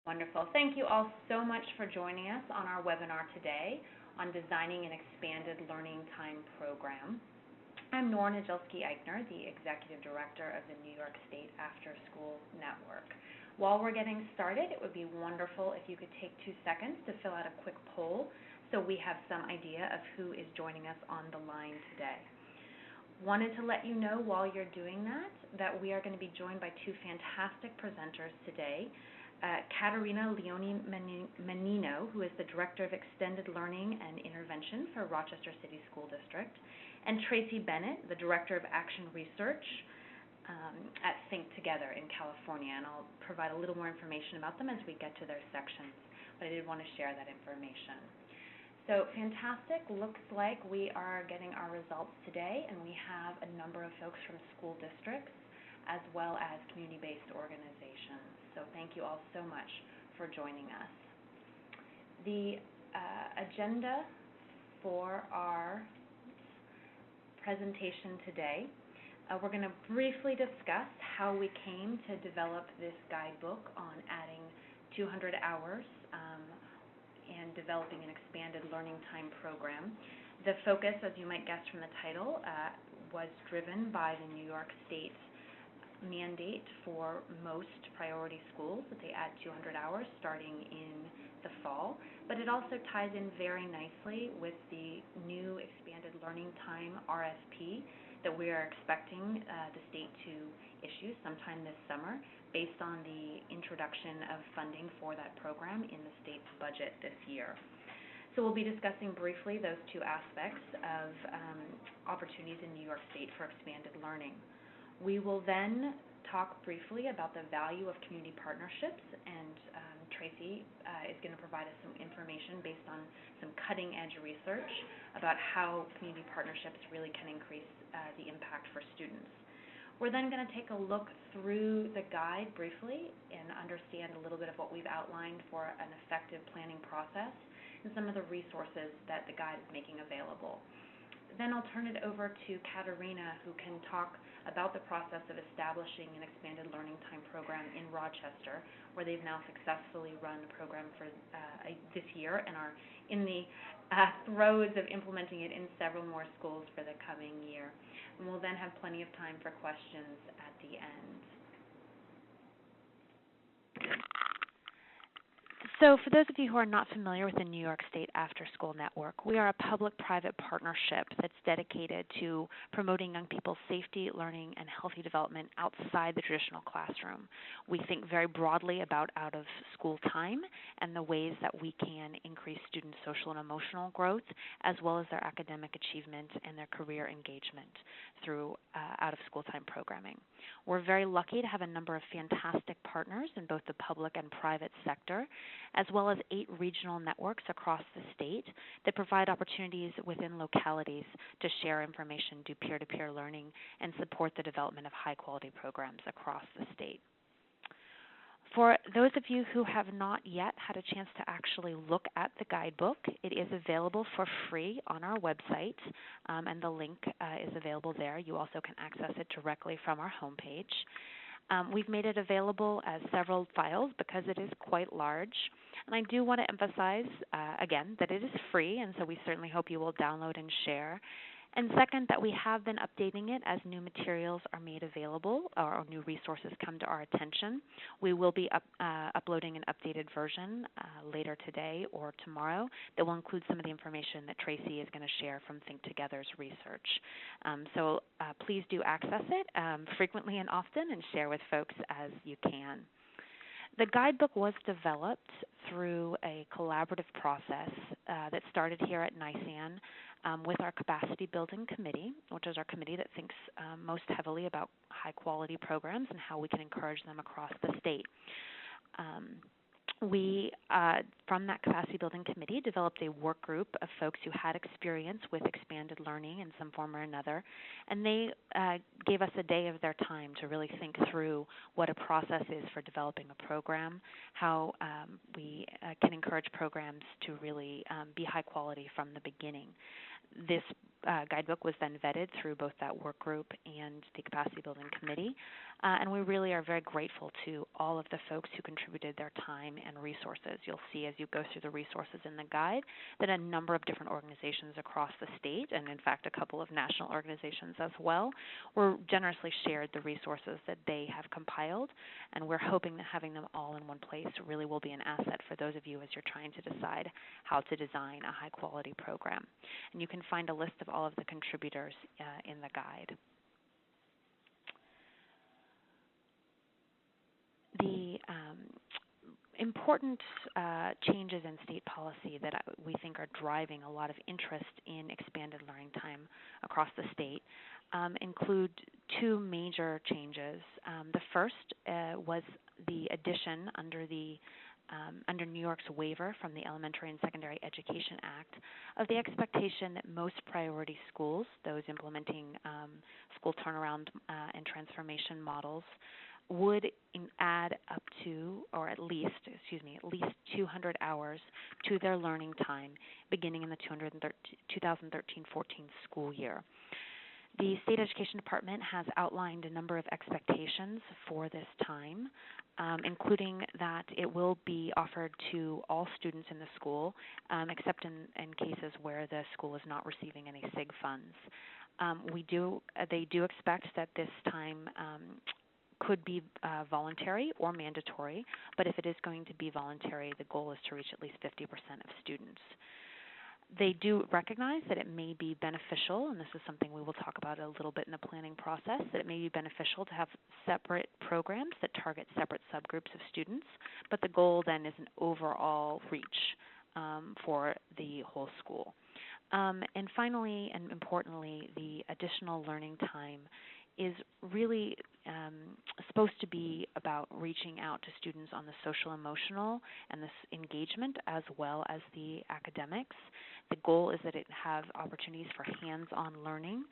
Wonderful. Thank you all so much for joining us on our webinar today on designing an expanded learning time program. I'm Nora Najelski-Eichner, the Executive Director of the New York State Afterschool Network. While we're getting started, it would be wonderful if you could take 2 seconds to fill out a quick poll so we have some idea of who is joining us on the line today. Wanted to let you know while you're doing that we are going to be joined by 2 fantastic presenters today. Katarina Leone Menino, who is the Director of Extended Learning and Intervention for Rochester City School District, and Tracy Bennett, the Director of Action Research at Think Together in California. And I'll provide a little more information about them as we get to their sections, but I did want to share that information. So fantastic. Looks like we are getting our results today, and we have a number of folks from school districts as well as community-based organizations. So thank you all so much for joining us. The agenda for our presentation today, we're going to briefly discuss how we came to develop this guidebook on adding 200 hours and developing an expanded learning time program. The focus, as you might guess from the title, was driven by the New York State mandate for most priority schools that they add 200 hours starting in the fall, but it also ties in very nicely with the new expanded learning time RFP that we are expecting the state to issue sometime this summer based on the introduction of funding for that program in the state's budget this year. So we'll be discussing briefly those 2 aspects of opportunities in New York State for expanded learning. We will then talk briefly about the value of community partnerships, and Tracy is going to provide us some information based on some cutting-edge research about how community partnerships really can increase the impact for students. We're then going to take a look through the guide briefly and understand a little bit of what we've outlined for an effective planning process and some of the resources that the guide is making available. Then I'll turn it over to Katarina, who can talk about the process of establishing an expanded learning time program in Rochester, where they've now successfully run a program for this year and are in the throes of implementing it in several more schools for the coming year. And we'll then have plenty of time for questions at the end. So for those of you who are not familiar with the New York State Afterschool Network, we are a public-private partnership that's dedicated to promoting young people's safety, learning, and healthy development outside the traditional classroom. We think very broadly about out-of-school time and the ways that we can increase students' social and emotional growth, as well as their academic achievement and their career engagement through out-of-school time programming. We're very lucky to have a number of fantastic partners in both the public and private sector, as well as 8 regional networks across the state that provide opportunities within localities to share information, do peer-to-peer learning, and support the development of high-quality programs across the state. For those of you who have not yet had a chance to actually look at the guidebook, it is available for free on our website, and the link is available there. You also can access it directly from our homepage. We've made it available as several files because it is quite large. And I do want to emphasize, again, that it is free, and so we certainly hope you will download and share. And second, that we have been updating it as new materials are made available or new resources come to our attention. We will be uploading an updated version later today or tomorrow that will include some of the information that Tracy is going to share from Think Together's research. So please do access it frequently and often and share with folks as you can. The guidebook was developed through a collaborative process that started here at NYSAN with our Capacity Building Committee, which is our committee that thinks most heavily about high-quality programs and how we can encourage them across the state. We, from that Capacity Building Committee, developed a work group of folks who had experience with expanded learning in some form or another, and they gave us a day of their time to really think through what a process is for developing a program, how we can encourage programs to really be high quality from the beginning. This guidebook was then vetted through both that work group and the Capacity Building Committee, And we really are very grateful to all of the folks who contributed their time and resources. You'll see as you go through the resources in the guide that a number of different organizations across the state, and in fact a couple of national organizations as well, were generously shared the resources that they have compiled. And we're hoping that having them all in one place really will be an asset for those of you as you're trying to decide how to design a high-quality program. And you can find a list of all of the contributors in the guide. The important changes in state policy that we think are driving a lot of interest in expanded learning time across the state include two major changes. The first was the addition under New York's waiver from the Elementary and Secondary Education Act of the expectation that most priority schools, those implementing school turnaround and transformation models, would add up to, or at least 200 hours to their learning time beginning in the 2013-14 school year. The State Education Department has outlined a number of expectations for this time, including that it will be offered to all students in the school, except in cases where the school is not receiving any SIG funds. They do expect that this time could be voluntary or mandatory, but if it is going to be voluntary, the goal is to reach at least 50% of students. They do recognize that it may be beneficial, and this is something we will talk about a little bit in the planning process, that it may be beneficial to have separate programs that target separate subgroups of students, but the goal then is an overall reach for the whole school. And finally, and importantly, the additional learning time is really supposed to be about reaching out to students on the social emotional and this engagement as well as the academics. The goal is that it have opportunities for hands-on learning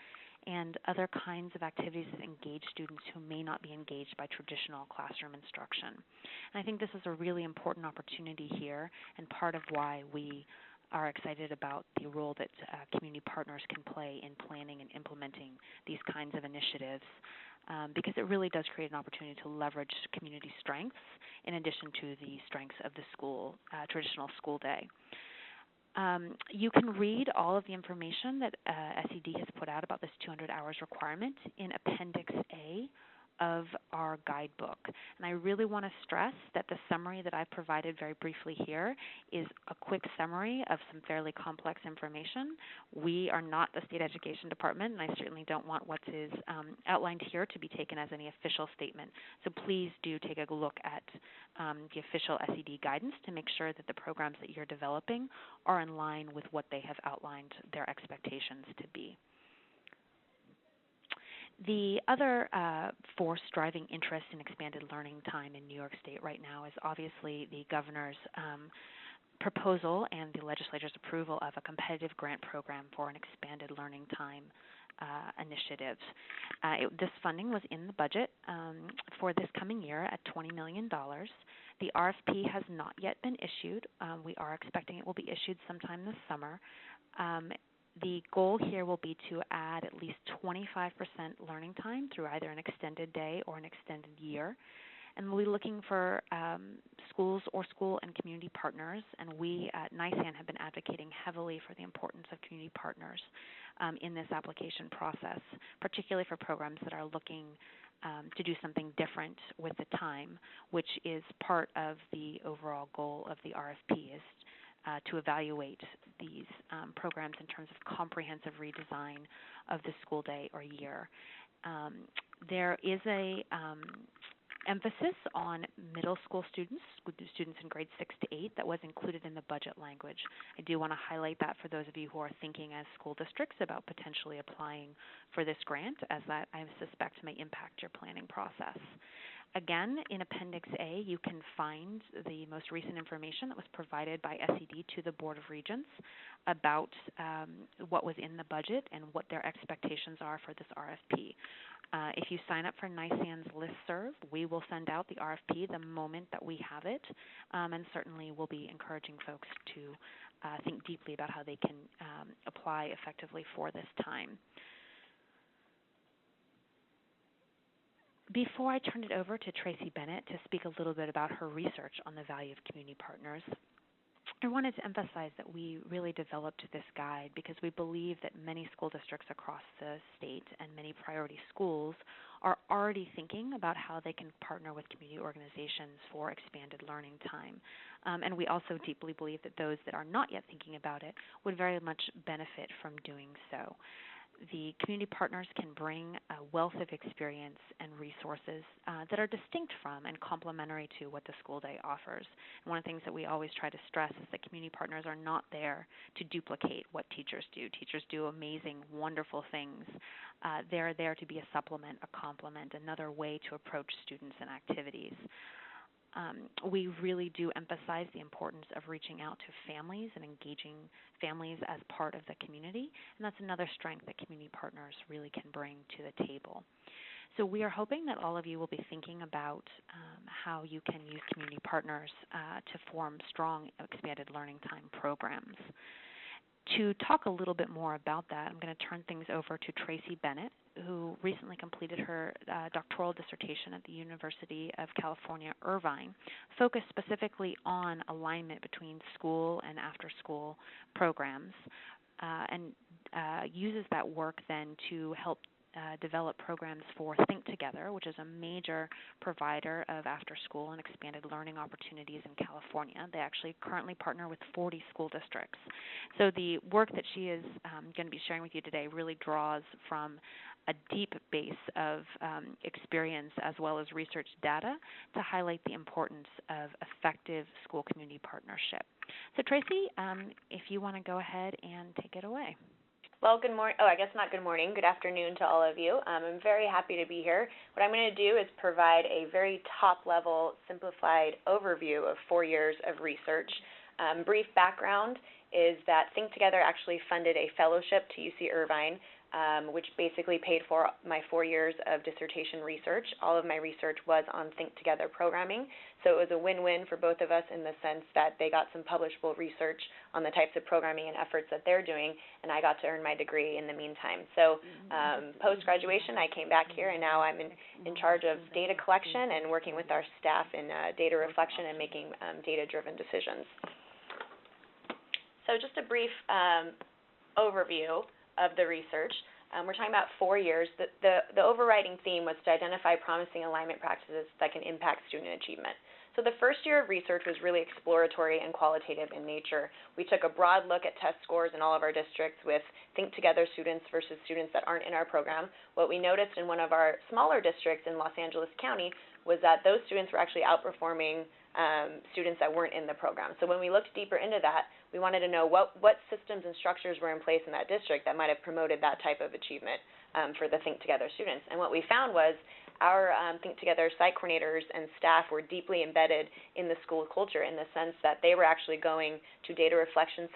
and other kinds of activities that engage students who may not be engaged by traditional classroom instruction. And I think this is a really important opportunity here and part of why we are excited about the role that community partners can play in planning and implementing these kinds of initiatives, because it really does create an opportunity to leverage community strengths in addition to the strengths of the school, traditional school day. You can read all of the information that SED has put out about this 200 hours requirement in Appendix A of our guidebook. And I really want to stress that the summary that I've provided very briefly here is a quick summary of some fairly complex information. We are not the State Education Department, and I certainly don't want what is outlined here to be taken as any official statement. So please do take a look at the official SED guidance to make sure that the programs that you're developing are in line with what they have outlined their expectations to be. The other force driving interest in expanded learning time in New York State right now is obviously the governor's proposal and the legislature's approval of a competitive grant program for an expanded learning time initiative. This funding was in the budget for this coming year at $20 million. The RFP has not yet been issued. We are expecting it will be issued sometime this summer. The goal here will be to add at least 25% learning time through either an extended day or an extended year. And we'll be looking for schools or school and community partners, and we at NYSAN have been advocating heavily for the importance of community partners in this application process, particularly for programs that are looking to do something different with the time, which is part of the overall goal of the RFP, is to evaluate these programs in terms of comprehensive redesign of the school day or year. There is a emphasis on middle school students in grades 6 to 8 that was included in the budget language. I do want to highlight that for those of you who are thinking as school districts about potentially applying for this grant, as that I suspect may impact your planning process. Again, in Appendix A, you can find the most recent information that was provided by SED to the Board of Regents about what was in the budget and what their expectations are for this RFP. If you sign up for NYSAN's listserv, we will send out the RFP the moment that we have it, and certainly we'll be encouraging folks to think deeply about how they can apply effectively for this time. Before I turn it over to Tracy Bennett to speak a little bit about her research on the value of community partners, I wanted to emphasize that we really developed this guide because we believe that many school districts across the state and many priority schools are already thinking about how they can partner with community organizations for expanded learning time. And we also deeply believe that those that are not yet thinking about it would very much benefit from doing so. The community partners can bring a wealth of experience and resources that are distinct from and complementary to what the school day offers. And one of the things that we always try to stress is that community partners are not there to duplicate what teachers do. Teachers do amazing, wonderful things. They're there to be a supplement, a complement, another way to approach students and activities. We really do emphasize the importance of reaching out to families and engaging families as part of the community, and that's another strength that community partners really can bring to the table. So we are hoping that all of you will be thinking about how you can use community partners to form strong expanded learning time programs. To talk a little bit more about that, I'm going to turn things over to Tracy Bennett, who recently completed her doctoral dissertation at the University of California, Irvine, focused specifically on alignment between school and after-school programs, and uses that work then to help develop programs for Think Together, which is a major provider of after-school and expanded learning opportunities in California. They actually currently partner with 40 school districts. So the work that she is going to be sharing with you today really draws from a deep base of experience as well as research data to highlight the importance of effective school-community partnership. So Tracy, if you want to go ahead and take it away. Well, good morning. Oh, I guess not good morning. Good afternoon to all of you. I'm very happy to be here. What I'm going to do is provide a very top-level, simplified overview of 4 years of research. Brief background is that Think Together actually funded a fellowship to UC Irvine, which basically paid for my 4 years of dissertation research. All of my research was on Think Together programming, so it was a win-win for both of us in the sense that they got some publishable research on the types of programming and efforts that they're doing, and I got to earn my degree in the meantime. So post-graduation, I came back here, and now I'm in charge of data collection and working with our staff in data reflection and making data-driven decisions. So just a brief overview of the research. We're talking about 4 years. The overriding theme was to identify promising alignment practices that can impact student achievement. So the first year of research was really exploratory and qualitative in nature. We took a broad look at test scores in all of our districts with Think Together students versus students that aren't in our program. What we noticed in one of our smaller districts in Los Angeles County was that those students were actually outperforming students that weren't in the program. So when we looked deeper into that, we wanted to know what systems and structures were in place in that district that might have promoted that type of achievement for the Think Together students. And what we found was our Think Together site coordinators and staff were deeply embedded in the school culture in the sense that they were actually going to data reflection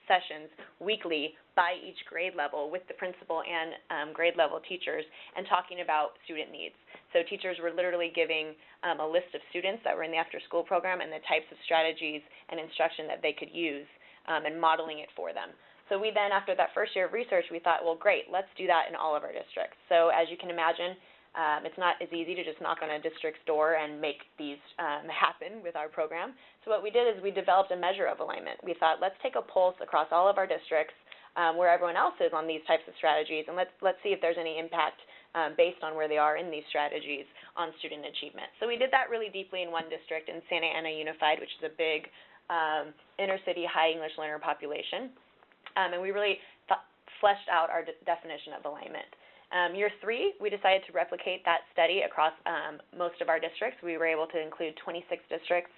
sessions weekly by each grade level with the principal and grade level teachers and talking about student needs. So teachers were literally giving a list of students that were in the after-school program and the types of strategies and instruction that they could use and modeling it for them. So we then, after that first year of research, we thought, well, great, let's do that in all of our districts. So as you can imagine, it's not as easy to just knock on a district's door and make these happen with our program. So what we did is we developed a measure of alignment. We thought, let's take a pulse across all of our districts where everyone else is on these types of strategies, and let's see if there's any impact based on where they are in these strategies on student achievement. So we did that really deeply in one district in Santa Ana Unified, which is a big inner-city high English learner population, and we really fleshed out our definition of alignment. Year 3, we decided to replicate that study across most of our districts. We were able to include 26 districts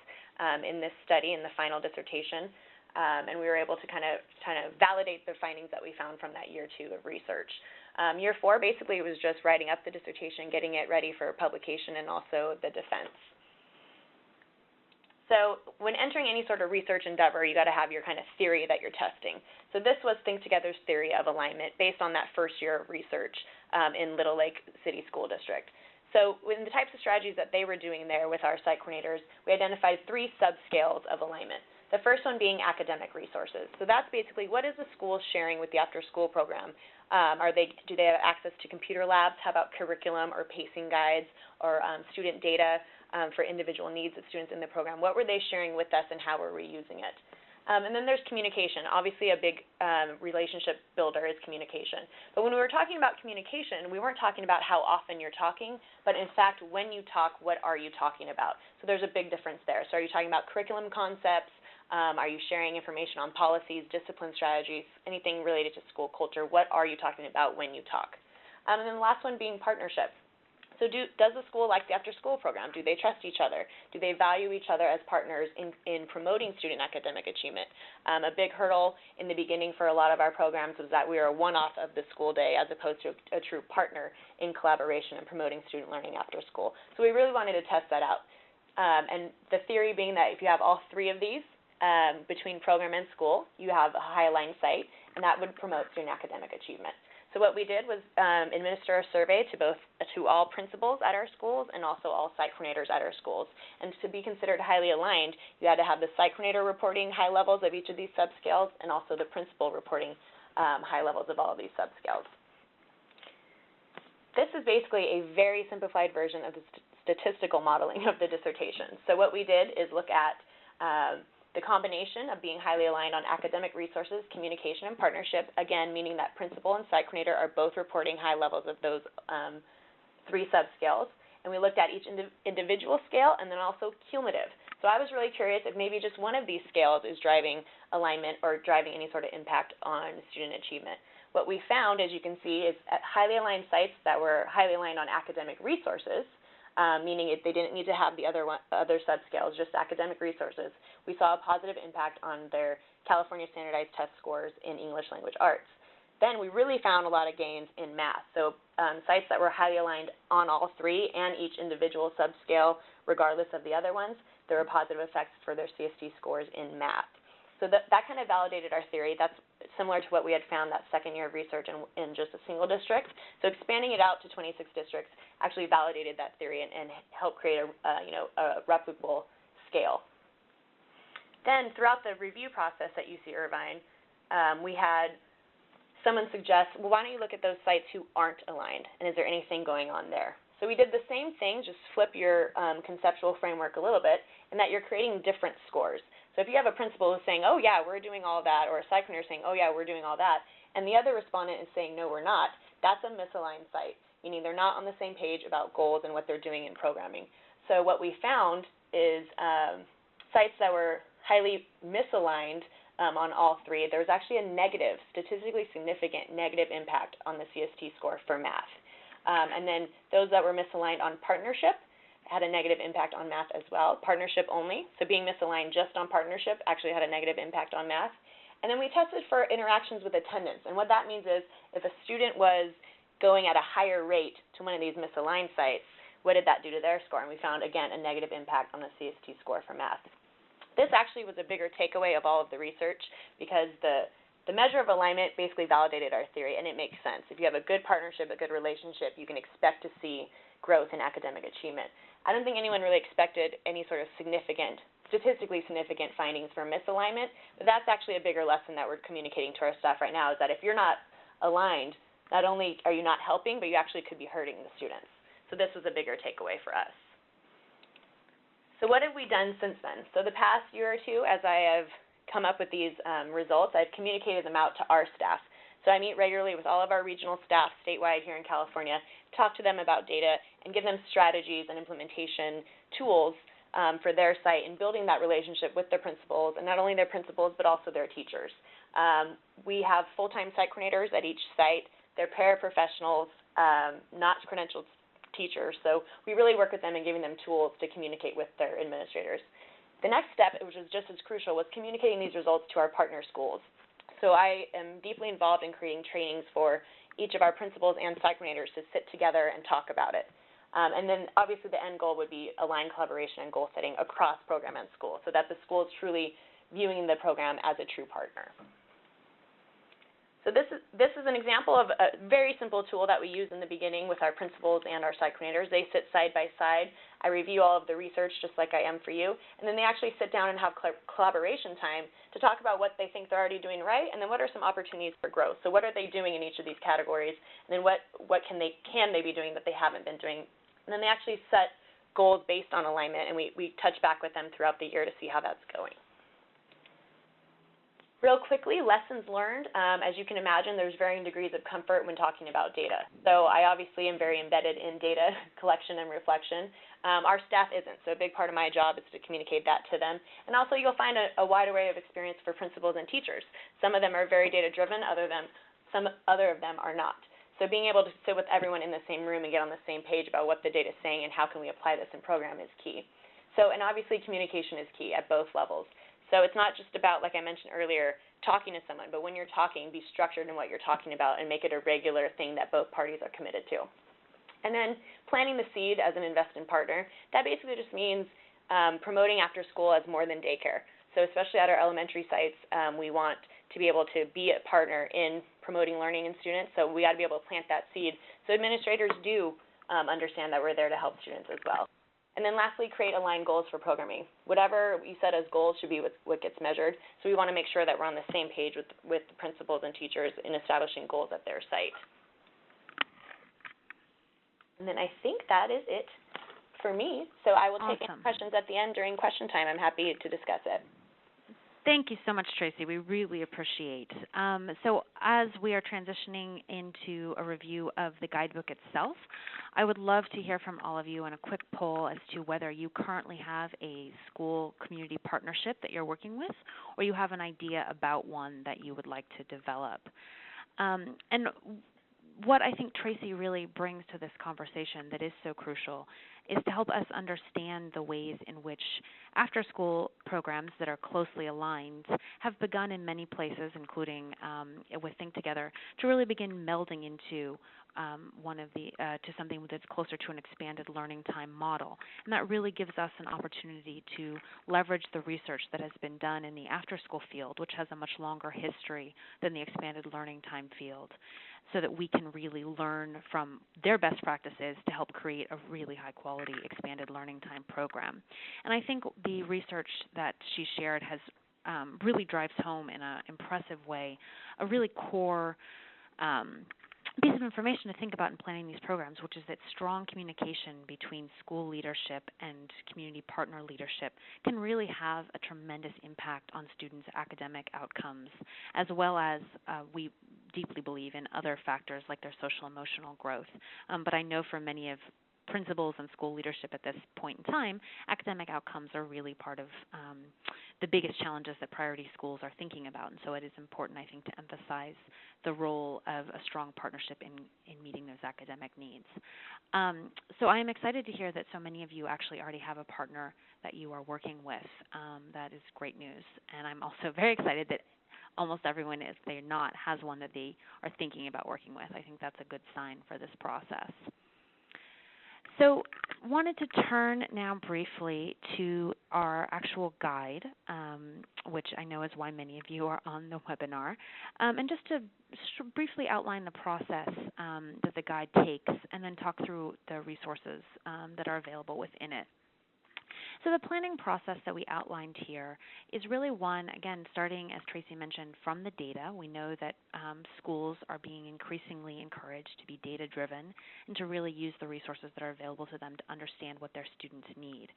in this study in the final dissertation, and we were able to kind of validate the findings that we found from that year 2 of research. Year 4 basically was just writing up the dissertation, getting it ready for publication, and also the defense. So when entering any sort of research endeavor, you got to have your kind of theory that you're testing. So this was Think Together's theory of alignment based on that first year of research in Little Lake City School District. So in the types of strategies that they were doing there with our site coordinators, we identified 3 subscales of alignment. The first one being academic resources. So that's basically what is the school sharing with the after-school program? Do they have access to computer labs? How about curriculum or pacing guides or student data for individual needs of students in the program? What were they sharing with us and how were we using it? And then there's communication. Obviously, a big relationship builder is communication. But when we were talking about communication, we weren't talking about how often you're talking, but in fact, when you talk, what are you talking about? So there's a big difference there. So are you talking about curriculum concepts? Are you sharing information on policies, discipline strategies, anything related to school culture? What are you talking about when you talk? And then the last one being partnership. So does the school like the after-school program? Do they trust each other? Do they value each other as partners in promoting student academic achievement? A big hurdle in the beginning for a lot of our programs was that we are a one-off of the school day as opposed to a true partner in collaboration and promoting student learning after school. So we really wanted to test that out. And the theory being that if you have all three of these between program and school, you have a high-aligned site, and that would promote student academic achievement. So what we did was administer a survey to all principals at our schools and also all site coordinators at our schools. And to be considered highly aligned, you had to have the site coordinator reporting high levels of each of these subscales and also the principal reporting high levels of all of these subscales. This is basically a very simplified version of the statistical modeling of the dissertation. So what we did is look at the combination of being highly aligned on academic resources, communication, and partnership, again, meaning that principal and site coordinator are both reporting high levels of those three subscales. And we looked at each individual scale and then also cumulative. So I was really curious if maybe just one of these scales is driving alignment or driving any sort of impact on student achievement. What we found, as you can see, is at highly aligned sites that were highly aligned on academic resources, meaning they didn't need to have the other subscales, just academic resources, we saw a positive impact on their California Standardized Test scores in English Language Arts. Then we really found a lot of gains in math. So sites that were highly aligned on all three and each individual subscale, regardless of the other ones, there were positive effects for their CST scores in math. So that kind of validated our theory. That's similar to what we had found that second year of research in just a single district. So expanding it out to 26 districts actually validated that theory and helped create a replicable scale. Then throughout the review process at UC Irvine, we had someone suggest, well, why don't you look at those sites who aren't aligned, and is there anything going on there? So we did the same thing, just flip your conceptual framework a little bit, and that you're creating different scores. So if you have a principal who's saying, oh, yeah, we're doing all that, or a site coordinator saying, oh, yeah, we're doing all that, and the other respondent is saying, no, we're not, that's a misaligned site, meaning they're not on the same page about goals and what they're doing in programming. So what we found is sites that were highly misaligned on all three, there was actually a negative, statistically significant negative impact on the CST score for math. And then those that were misaligned on partnership had a negative impact on math as well, partnership only. So being misaligned just on partnership actually had a negative impact on math. And then we tested for interactions with attendance. And what that means is if a student was going at a higher rate to one of these misaligned sites, what did that do to their score? And we found, again, a negative impact on the CST score for math. This actually was a bigger takeaway of all of the research because the measure of alignment basically validated our theory, and it makes sense. If you have a good partnership, a good relationship, you can expect to see growth in academic achievement. I don't think anyone really expected any sort of statistically significant findings for misalignment, but that's actually a bigger lesson that we're communicating to our staff right now, is that if you're not aligned, not only are you not helping, but you actually could be hurting the students. So this was a bigger takeaway for us. So what have we done since then? So the past year or two, as I have come up with these results, I've communicated them out to our staff. So I meet regularly with all of our regional staff statewide here in California, talk to them about data, and give them strategies and implementation tools for their site and building that relationship with their principals, and not only their principals, but also their teachers. We have full-time site coordinators at each site. They're paraprofessionals, not credentialed teachers. So we really work with them and giving them tools to communicate with their administrators. The next step, which was just as crucial, was communicating these results to our partner schools. So I am deeply involved in creating trainings for each of our principals and site coordinators to sit together and talk about it. And then obviously the end goal would be aligned collaboration and goal setting across program and school so that the school is truly viewing the program as a true partner. So this is an example of a very simple tool that we use in the beginning with our principals and our site coordinators. They sit side by side. I review all of the research just like I am for you, and then they actually sit down and have collaboration time to talk about what they think they're already doing right, and then what are some opportunities for growth. So what are they doing in each of these categories, and then what can they be doing that they haven't been doing. And then they actually set goals based on alignment, and we touch back with them throughout the year to see how that's going. Real quickly, lessons learned. As you can imagine, there's varying degrees of comfort when talking about data. So I obviously am very embedded in data collection and reflection. Our staff isn't, so a big part of my job is to communicate that to them. And also you'll find a wide array of experience for principals and teachers. Some of them are very data-driven, some other of them are not. So being able to sit with everyone in the same room and get on the same page about what the data is saying and how can we apply this in program is key. So, and obviously communication is key at both levels. So it's not just about, like I mentioned earlier, talking to someone, but when you're talking, be structured in what you're talking about and make it a regular thing that both parties are committed to. And then planting the seed as an investment partner, that basically just means promoting after school as more than daycare. So especially at our elementary sites, we want to be able to be a partner in promoting learning in students, so we got to be able to plant that seed so administrators do understand that we're there to help students as well. And then lastly, create aligned goals for programming. Whatever you set as goals should be what gets measured. So we want to make sure that we're on the same page with the principals and teachers in establishing goals at their site. And then I think that is it for me. So I will take any questions at the end during question time. I'm happy to discuss it. Thank you so much, Tracy. We really appreciate. So as we are transitioning into a review of the guidebook itself, I would love to hear from all of you on a quick poll as to whether you currently have a school community partnership that you're working with, or you have an idea about one that you would like to develop. And what I think Tracy really brings to this conversation that is so crucial is to help us understand the ways in which after-school programs that are closely aligned have begun in many places, including with Think Together, to really begin melding into to something that's closer to an expanded learning time model. And that really gives us an opportunity to leverage the research that has been done in the after-school field, which has a much longer history than the expanded learning time field, so that we can really learn from their best practices to help create a really high-quality expanded learning time program. And I think the research that she shared has really drives home in an impressive way a really core piece of information to think about in planning these programs, which is that strong communication between school leadership and community partner leadership can really have a tremendous impact on students' academic outcomes, as well as we deeply believe in other factors like their social emotional growth. But I know for many of principals and school leadership at this point in time, academic outcomes are really part of the biggest challenges that priority schools are thinking about. And so it is important, I think, to emphasize the role of a strong partnership in meeting those academic needs. So I am excited to hear that so many of you actually already have a partner that you are working with. That is great news. And I'm also very excited that almost everyone, if they're not, has one that they are thinking about working with. I think that's a good sign for this process. So wanted to turn now briefly to our actual guide, which I know is why many of you are on the webinar, and just to briefly outline the process that the guide takes and then talk through the resources that are available within it. So the planning process that we outlined here is really one, again, starting, as Tracy mentioned, from the data. We know that schools are being increasingly encouraged to be data-driven and to really use the resources that are available to them to understand what their students need.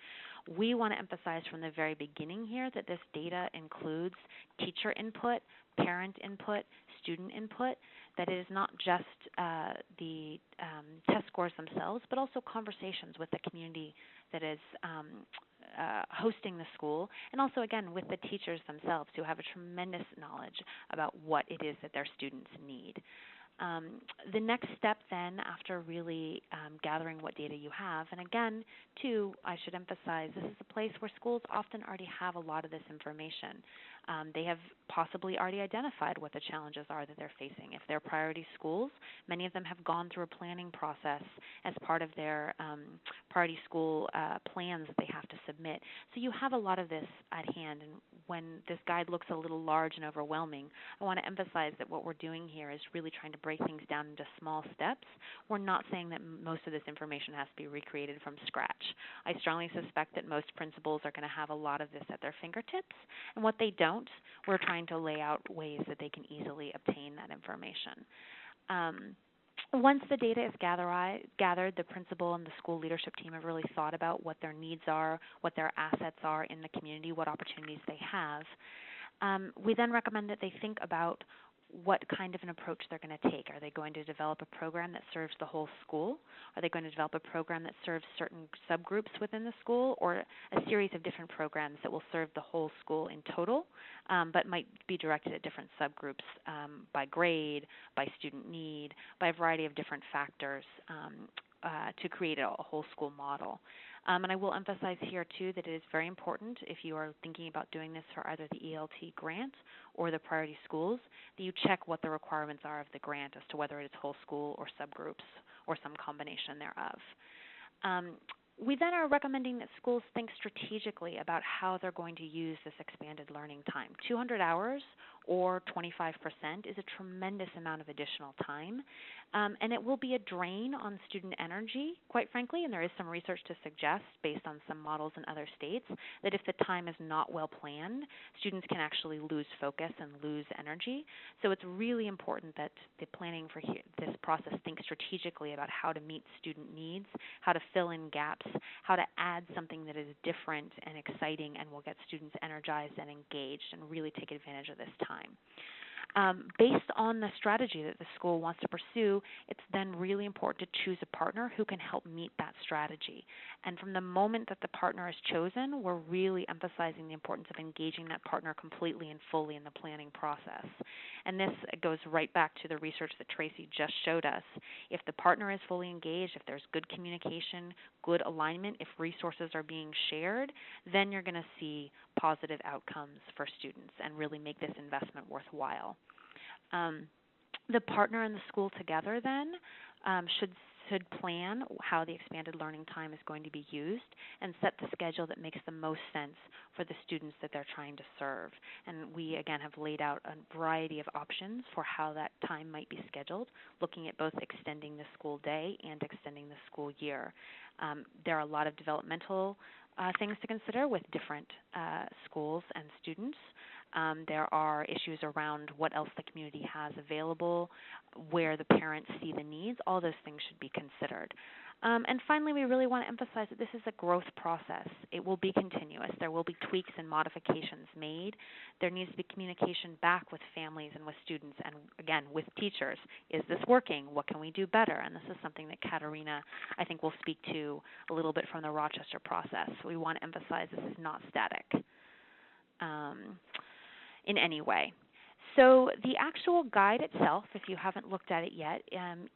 We want to emphasize from the very beginning here that this data includes teacher input, parent input, student input, that it is not just the test scores themselves, but also conversations with the community that is hosting the school, and also, again, with the teachers themselves who have a tremendous knowledge about what it is that their students need. The next step then, after really gathering what data you have, and again, too, I should emphasize, this is a place where schools often already have a lot of this information. They have possibly already identified what the challenges are that they're facing. If they're priority schools, many of them have gone through a planning process as part of their priority school plans that they have to submit. So you have a lot of this at hand, and when this guide looks a little large and overwhelming, I want to emphasize that what we're doing here is really trying to break things down into small steps. We're not saying that most of this information has to be recreated from scratch. I strongly suspect that most principals are going to have a lot of this at their fingertips, and what they don't, we're trying to lay out ways that they can easily obtain that information. Once the data is gathered, the principal and the school leadership team have really thought about what their needs are, what their assets are in the community, what opportunities they have. We then recommend that they think about what kind of an approach they're going to take. Are they going to develop a program that serves the whole school? Are they going to develop a program that serves certain subgroups within the school, or a series of different programs that will serve the whole school in total, but might be directed at different subgroups by grade, by student need, by a variety of different factors to create a whole school model. And I will emphasize here, too, that it is very important, if you are thinking about doing this for either the ELT grant or the priority schools, that you check what the requirements are of the grant as to whether it is whole school or subgroups or some combination thereof. We then are recommending that schools think strategically about how they're going to use this expanded learning time. 200 hours or 25% is a tremendous amount of additional time, and it will be a drain on student energy, quite frankly, and there is some research to suggest, based on some models in other states, that if the time is not well planned, students can actually lose focus and lose energy. So it's really important that the planning for this process think strategically about how to meet student needs, how to fill in gaps, how to add something that is different and exciting and will get students energized and engaged and really take advantage of this time. Based on the strategy that the school wants to pursue, it's then really important to choose a partner who can help meet that strategy. And from the moment that the partner is chosen, we're really emphasizing the importance of engaging that partner completely and fully in the planning process. And this goes right back to the research that Tracy just showed us. If the partner is fully engaged, if there's good communication, good alignment, if resources are being shared, then you're going to see positive outcomes for students and really make this investment worthwhile. The partner and the school together then should plan how the expanded learning time is going to be used and set the schedule that makes the most sense for the students that they're trying to serve. And we, again, have laid out a variety of options for how that time might be scheduled, looking at both extending the school day and extending the school year. There are a lot of developmental things to consider with different schools and students. There are issues around what else the community has available, where the parents see the needs. All those things should be considered. And finally, we really want to emphasize that this is a growth process. It will be continuous. There will be tweaks and modifications made. There needs to be communication back with families and with students and, again, with teachers. Is this working? What can we do better? And this is something that Katarina, I think, will speak to a little bit from the Rochester process. We want to emphasize this is not static in any way. So the actual guide itself, if you haven't looked at it yet,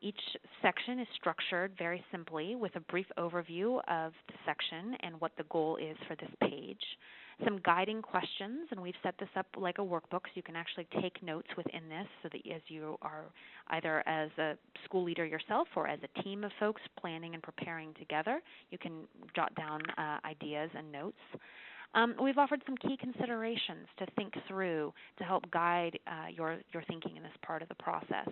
each section is structured very simply with a brief overview of the section and what the goal is for this page. Some guiding questions, and we've set this up like a workbook so you can actually take notes within this so that as you are either as a school leader yourself or as a team of folks planning and preparing together, you can jot down ideas and notes. We've offered some key considerations to think through to help guide your thinking in this part of the process.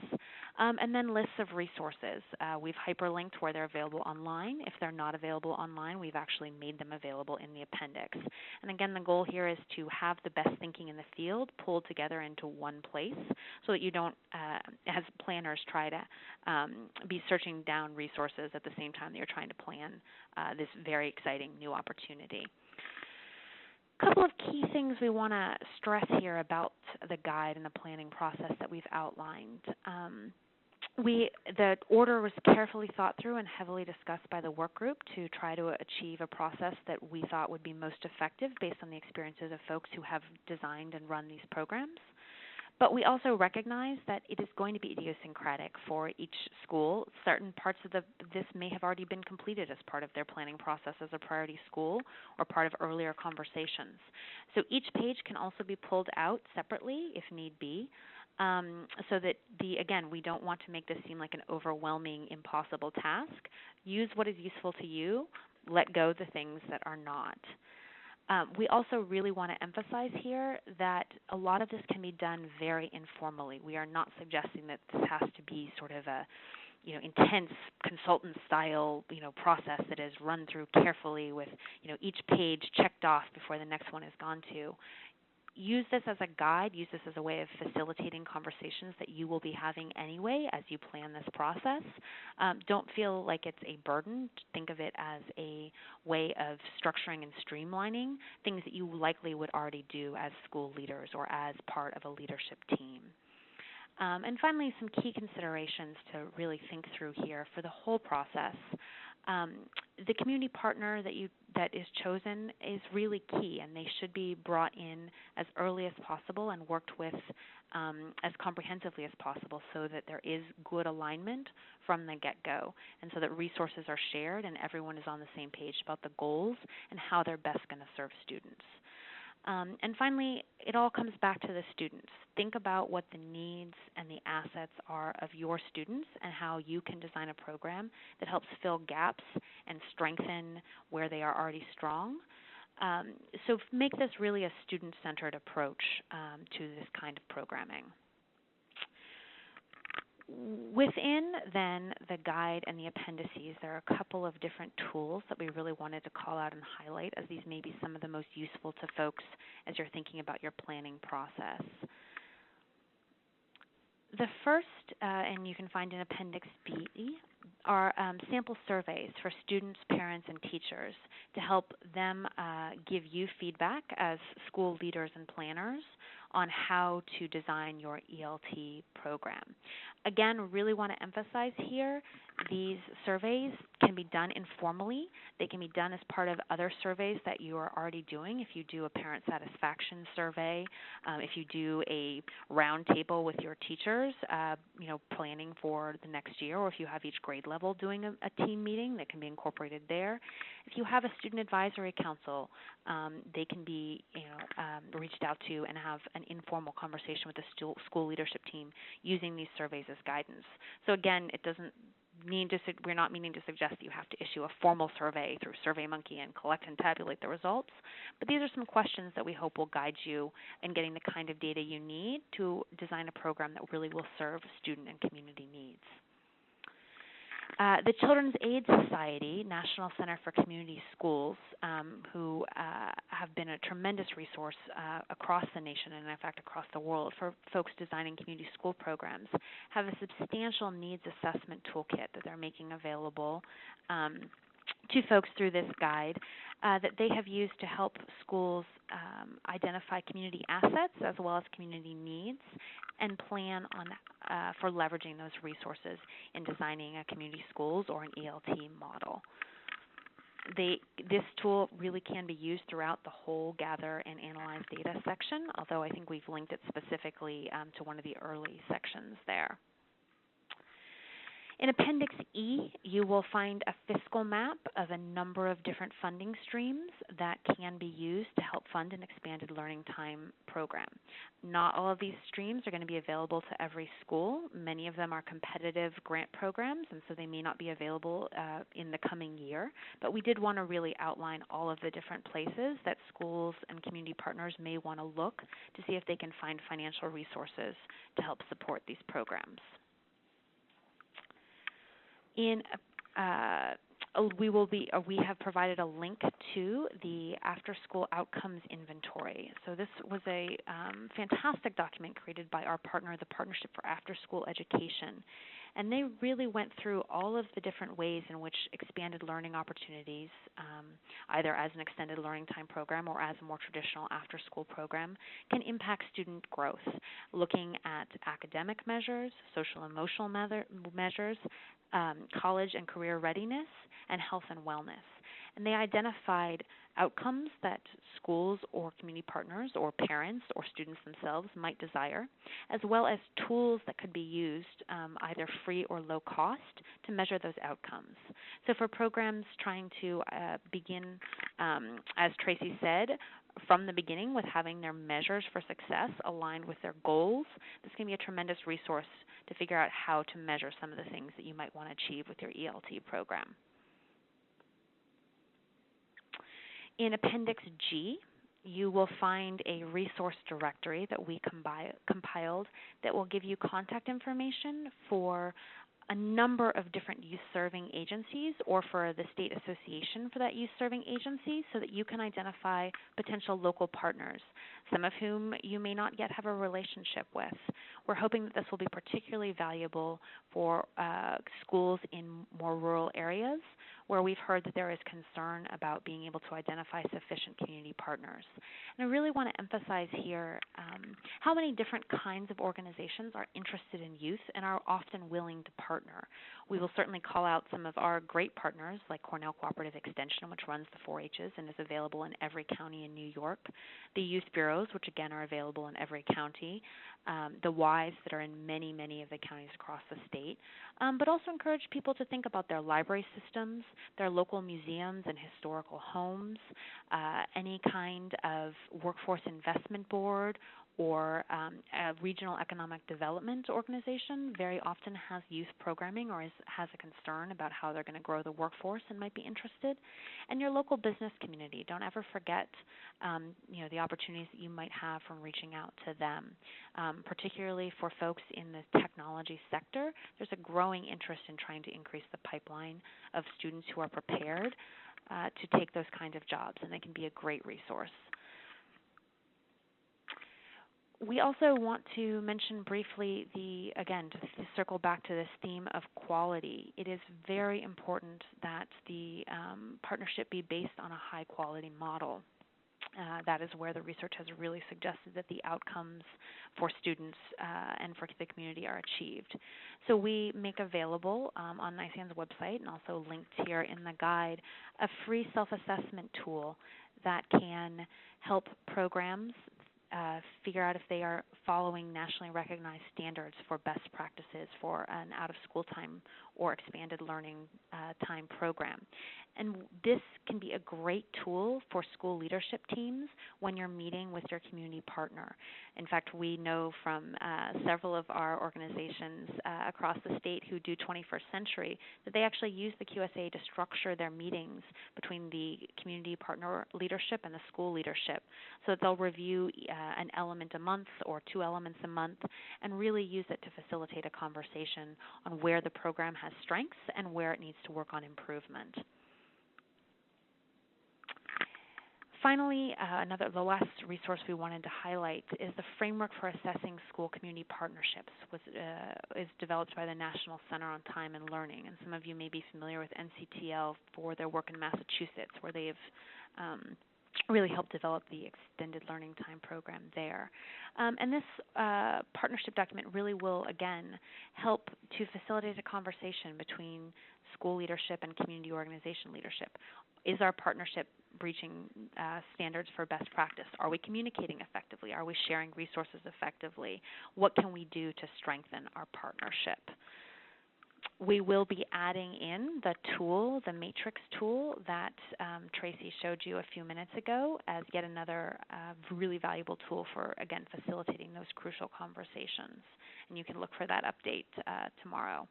And then lists of resources. We've hyperlinked where they're available online. If they're not available online, we've actually made them available in the appendix. And again, the goal here is to have the best thinking in the field pulled together into one place so that you don't, as planners, try to be searching down resources at the same time that you're trying to plan this very exciting new opportunity. A couple of key things we want to stress here about the guide and the planning process that we've outlined. The order was carefully thought through and heavily discussed by the work group to try to achieve a process that we thought would be most effective based on the experiences of folks who have designed and run these programs. But we also recognize that it is going to be idiosyncratic for each school. Certain parts of this may have already been completed as part of their planning process as a priority school or part of earlier conversations. So each page can also be pulled out separately if need be, so that, again, we don't want to make this seem like an overwhelming, impossible task. Use what is useful to you, let go the things that are not. We also really want to emphasize here that a lot of this can be done very informally. We are not suggesting that this has to be sort of a intense consultant style, process that is run through carefully with, each page checked off before the next one is gone to. Use this as a guide, use this as a way of facilitating conversations that you will be having anyway as you plan this process. Don't feel like it's a burden. Think of it as a way of structuring and streamlining things that you likely would already do as school leaders or as part of a leadership team. And finally, some key considerations to really think through here for the whole process. The community partner that is chosen is really key, and they should be brought in as early as possible and worked with as comprehensively as possible so that there is good alignment from the get-go, and so that resources are shared and everyone is on the same page about the goals and how they're best going to serve students. And finally, it all comes back to the students. Think about what the needs and the assets are of your students and how you can design a program that helps fill gaps and strengthen where they are already strong. So make this really a student-centered approach to this kind of programming. Within, then, the guide and the appendices, there are a couple of different tools that we really wanted to call out and highlight, as these may be some of the most useful to folks as you're thinking about your planning process. The first, and you can find in Appendix B, are sample surveys for students, parents, and teachers to help them give you feedback as school leaders and planners on how to design your ELT program. Again, really want to emphasize here, these surveys can be done informally. They can be done as part of other surveys that you are already doing. If you do a parent satisfaction survey, if you do a roundtable with your teachers, planning for the next year, or if you have each grade level doing a team meeting, that can be incorporated there. If you have a student advisory council, they can be reached out to and have an informal conversation with the school leadership team using these surveys as guidance. So again, it doesn't we're not meaning to suggest that you have to issue a formal survey through SurveyMonkey and collect and tabulate the results, but these are some questions that we hope will guide you in getting the kind of data you need to design a program that really will serve student and community needs. The Children's Aid Society, National Center for Community Schools, who have been a tremendous resource across the nation and, in fact, across the world for folks designing community school programs, have a substantial needs assessment toolkit that they're making available to folks through this guide that they have used to help schools identify community assets as well as community needs and plan on for leveraging those resources in designing a community schools or an ELT model. This tool really can be used throughout the whole gather and analyze data section, although I think we've linked it specifically to one of the early sections there. In Appendix E, you will find a fiscal map of a number of different funding streams that can be used to help fund an expanded learning time program. Not all of these streams are going to be available to every school. Many of them are competitive grant programs, and so they may not be available in the coming year. But we did want to really outline all of the different places that schools and community partners may want to look to see if they can find financial resources to help support these programs. We have provided a link to the After-School Outcomes Inventory. So this was a fantastic document created by our partner, the Partnership for After-School Education. And they really went through all of the different ways in which expanded learning opportunities, either as an extended learning time program or as a more traditional after-school program, can impact student growth, looking at academic measures, social and emotional measures, college and career readiness, and health and wellness. And they identified outcomes that schools or community partners or parents or students themselves might desire, as well as tools that could be used, either free or low cost, to measure those outcomes. So for programs trying to begin, as Tracy said, from the beginning with having their measures for success aligned with their goals, this can be a tremendous resource to figure out how to measure some of the things that you might want to achieve with your ELT program. In Appendix G, you will find a resource directory that we compiled that will give you contact information for a number of different youth-serving agencies or for the state association for that youth-serving agency so that you can identify potential local partners, some of whom you may not yet have a relationship with. We're hoping that this will be particularly valuable for schools in more rural areas where we've heard that there is concern about being able to identify sufficient community partners. And I really want to emphasize here how many different kinds of organizations are interested in youth and are often willing to partner. We will certainly call out some of our great partners like Cornell Cooperative Extension, which runs the 4-H's and is available in every county in New York, the youth bureaus, which again are available in every county, the Ys that are in many, many of the counties across the state, but also encourage people to think about their library systems, their local museums and historical homes, any kind of workforce investment board or a regional economic development organization very often has youth programming or has a concern about how they're going to grow the workforce and might be interested. And your local business community. Don't ever forget the opportunities that you might have from reaching out to them. Particularly for folks in the technology sector, there's a growing interest in trying to increase the pipeline of students who are prepared to take those kind of jobs, and they can be a great resource. We also want to mention briefly again, to circle back to this theme of quality. It is very important that the partnership be based on a high quality model. That is where the research has really suggested that the outcomes for students and for the community are achieved. So we make available on NYSAN's website and also linked here in the guide a free self-assessment tool that can help programs figure out if they are following nationally recognized standards for best practices for an out-of-school time or expanded learning time program. And this can be a great tool for school leadership teams when you're meeting with your community partner. In fact, we know from several of our organizations across the state who do 21st Century that they actually use the QSA to structure their meetings between the community partner leadership and the school leadership, so that they'll review an element a month or 2 elements a month and really use it to facilitate a conversation on where the program has strengths and where it needs to work on improvement. Finally, the last resource we wanted to highlight is the Framework for Assessing School Community Partnerships, which is developed by the National Center on Time and Learning. And some of you may be familiar with NCTL for their work in Massachusetts, where they've really helped develop the extended learning time program there. And this partnership document really will, again, help to facilitate a conversation between school leadership and community organization leadership. Is our partnership reaching standards for best practice? Are we communicating effectively? Are we sharing resources effectively? What can we do to strengthen our partnership? We will be adding in the tool, the matrix tool that Tracy showed you a few minutes ago as yet another really valuable tool for, again, facilitating those crucial conversations. And you can look for that update tomorrow.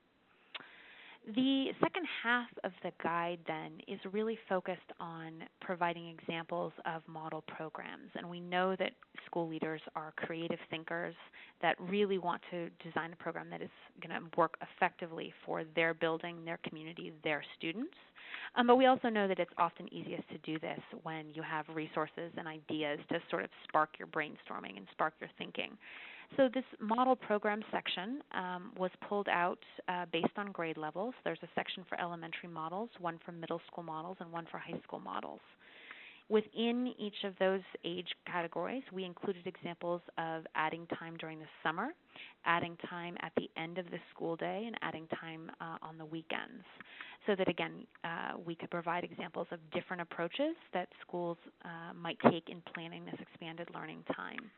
The second half of the guide then is really focused on providing examples of model programs. And we know that school leaders are creative thinkers that really want to design a program that is going to work effectively for their building, their community, their students. But we also know that it's often easiest to do this when you have resources and ideas to sort of spark your brainstorming and spark your thinking. So this model program section was pulled out based on grade levels. There's a section for elementary models, one for middle school models, and one for high school models. Within each of those age categories, we included examples of adding time during the summer, adding time at the end of the school day, and adding time on the weekends, so that, again, we could provide examples of different approaches that schools might take in planning this expanded learning time.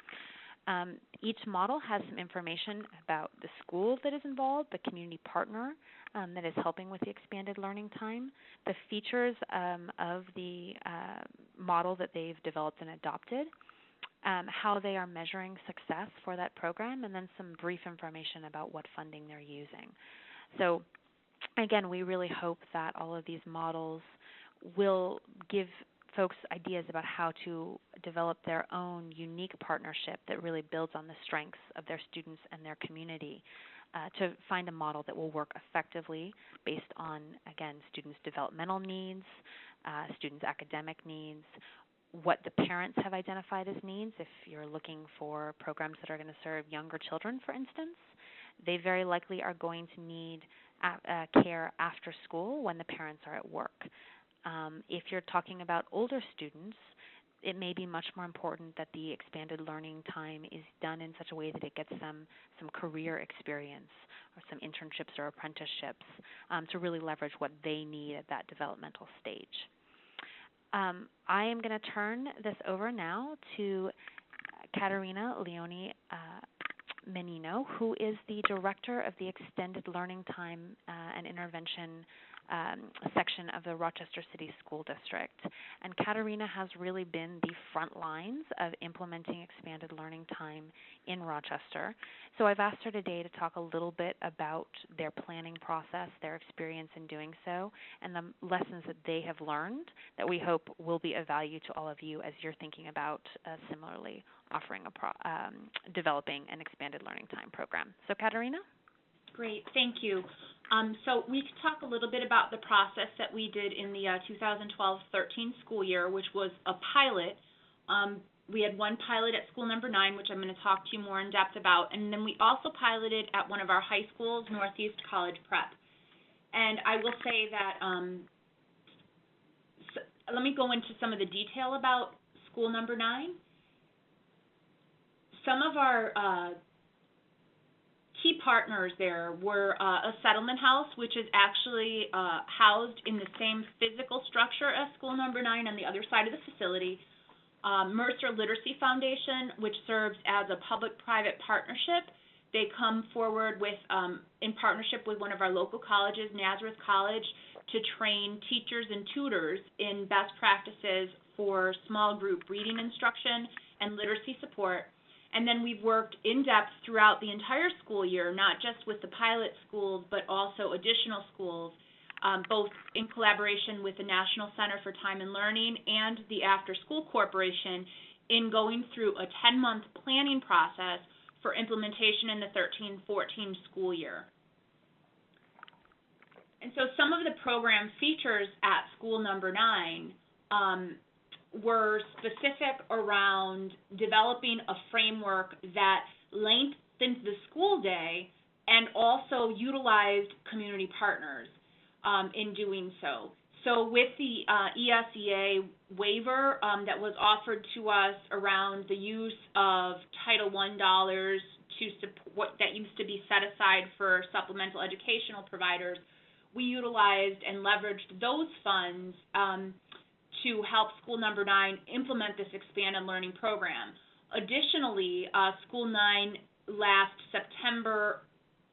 Each model has some information about the school that is involved, the community partner that is helping with the expanded learning time, the features of the model that they've developed and adopted, how they are measuring success for that program, and then some brief information about what funding they're using. So again, we really hope that all of these models will give folks ideas about how to develop their own unique partnership that really builds on the strengths of their students and their community, to find a model that will work effectively based on, again, students' developmental needs, students' academic needs, what the parents have identified as needs. If you're looking for programs that are going to serve younger children, for instance, they very likely are going to need care after school when the parents are at work. If you're talking about older students, it may be much more important that the expanded learning time is done in such a way that it gets them some career experience or some internships or apprenticeships to really leverage what they need at that developmental stage. I am going to turn this over now to Katarina Leone Menino, who is the director of the Extended Learning Time and Intervention section of the Rochester City School District. And Katarina has really been the front lines of implementing expanded learning time in Rochester. So I've asked her today to talk a little bit about their planning process, their experience in doing so, and the lessons that they have learned that we hope will be of value to all of you as you're thinking about similarly offering developing an expanded learning time program. So Katarina? Great, thank you. So we could talk a little bit about the process that we did in the 2012-13 school year, which was a pilot. We had one pilot at school number 9, which I'm going to talk to you more in depth about, and then we also piloted at one of our high schools, Northeast College Prep. And I will say that, let me go into some of the detail about school number 9. Some of our key partners there were a settlement house, which is actually housed in the same physical structure as school number 9 on the other side of the facility. Mercer Literacy Foundation, which serves as a public-private partnership. They come forward with, in partnership with one of our local colleges, Nazareth College, to train teachers and tutors in best practices for small group reading instruction and literacy support. And then we've worked in depth throughout the entire school year, not just with the pilot schools, but also additional schools, both in collaboration with the National Center for Time and Learning and the Afterschool Corporation in going through a 10-month planning process for implementation in the 13-14 school year. And so some of the program features at school number 9 were specific around developing a framework that lengthened the school day and also utilized community partners in doing so. So with the ESEA waiver that was offered to us around the use of Title I dollars to support that used to be set aside for supplemental educational providers, we utilized and leveraged those funds to help school number 9 implement this expanded learning program. Additionally, school 9 last September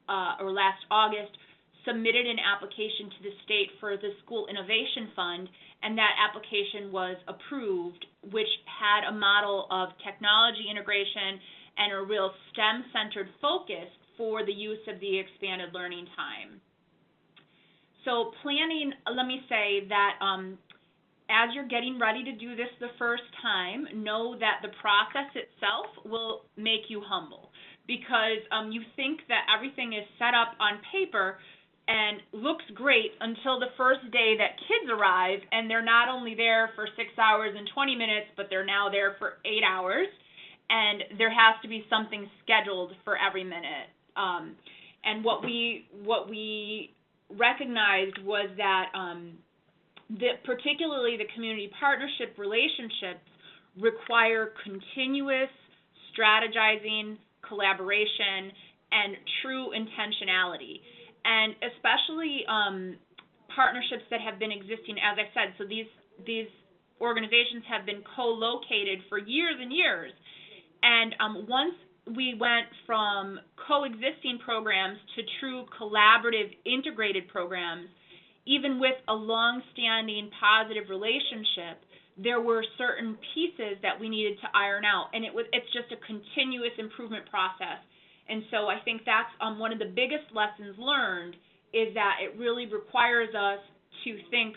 or last August submitted an application to the state for the School Innovation Fund, and that application was approved, which had a model of technology integration and a real STEM-centered focus for the use of the expanded learning time. So planning, let me say that as you're getting ready to do this the first time, know that the process itself will make you humble, because you think that everything is set up on paper and looks great until the first day that kids arrive, and they're not only there for 6 hours and 20 minutes, but they're now there for 8 hours, and there has to be something scheduled for every minute. And what we recognized was that particularly the community partnership relationships require continuous strategizing, collaboration, and true intentionality. And especially partnerships that have been existing, as I said, so these organizations have been co-located for years and years. And once we went from coexisting programs to true collaborative integrated programs, even with a long-standing positive relationship, there were certain pieces that we needed to iron out, and it's just a continuous improvement process. And so I think that's one of the biggest lessons learned, is that it really requires us to think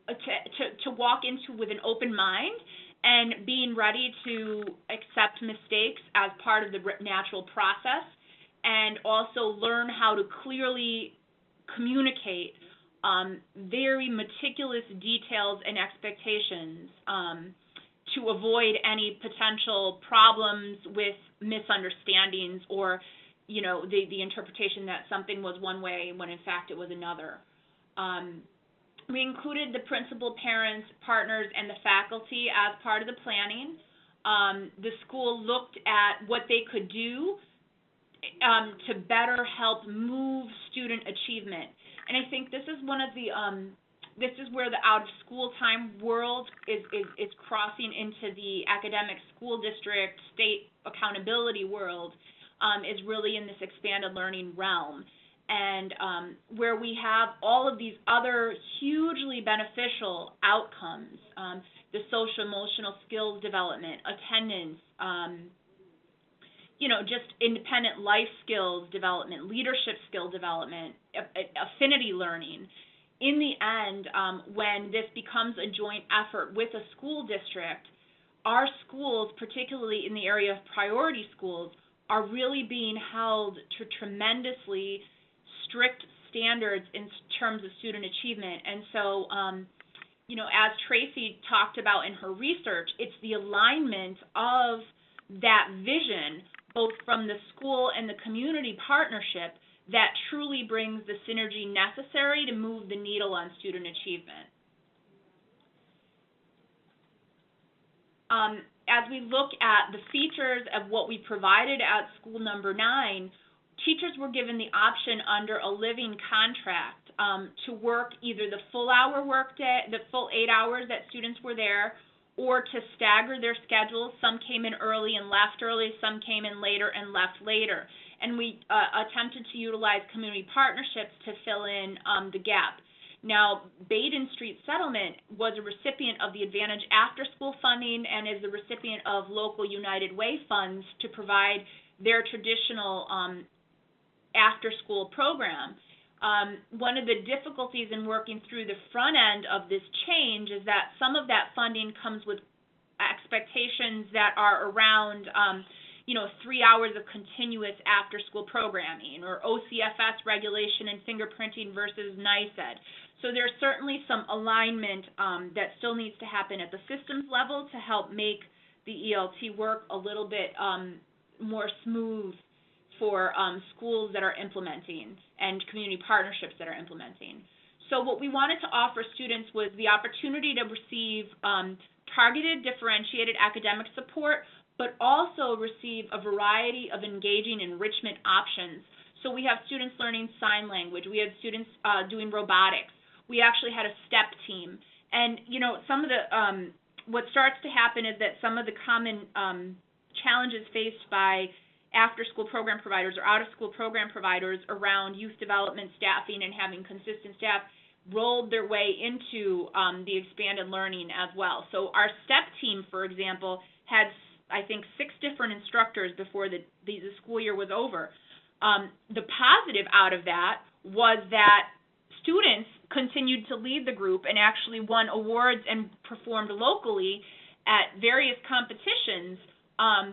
to walk into with an open mind and being ready to accept mistakes as part of the natural process, and also learn how to clearly communicate very meticulous details and expectations to avoid any potential problems with misunderstandings or, you know, the interpretation that something was one way when in fact it was another. We included the principal, parents, partners, and the faculty as part of the planning. The school looked at what they could do to better help move student achievement. And I think this is one of the this is where the out-of-school time world is crossing into the academic school district, state accountability world, is really in this expanded learning realm. And where we have all of these other hugely beneficial outcomes, the social-emotional skills development, attendance, you know, just independent life skills development, leadership skill development, affinity learning. In the end, when this becomes a joint effort with a school district, our schools, particularly in the area of priority schools, are really being held to tremendously strict standards in terms of student achievement. And so, you know, as Tracy talked about in her research, it's the alignment of that vision, both from the school and the community partnership, that truly brings the synergy necessary to move the needle on student achievement. As we look at the features of what we provided at school number 9, teachers were given the option under a living contract to work either the full hour workday, the full 8 hours that students were there, or to stagger their schedules. Some came in early and left early, some came in later and left later. And we attempted to utilize community partnerships to fill in the gap. Now, Baden Street Settlement was a recipient of the Advantage After School funding and is the recipient of local United Way funds to provide their traditional after-school program. One of the difficulties in working through the front end of this change is that some of that funding comes with expectations that are around, you know, 3 hours of continuous after-school programming, or OCFS regulation and fingerprinting versus NYSAN. So there's certainly some alignment that still needs to happen at the systems level to help make the ELT work a little bit more smooth for schools that are implementing and community partnerships that are implementing. So what we wanted to offer students was the opportunity to receive targeted, differentiated academic support, but also receive a variety of engaging enrichment options. So we have students learning sign language. We had students doing robotics. We actually had a STEP team. And, you know, some of the, what starts to happen is that some of the common challenges faced by after-school program providers or out-of-school program providers around youth development staffing and having consistent staff rolled their way into the expanded learning as well. So our STEP team, for example, had, I think, 6 different instructors before the school year was over. The positive out of that was that students continued to lead the group and actually won awards and performed locally at various competitions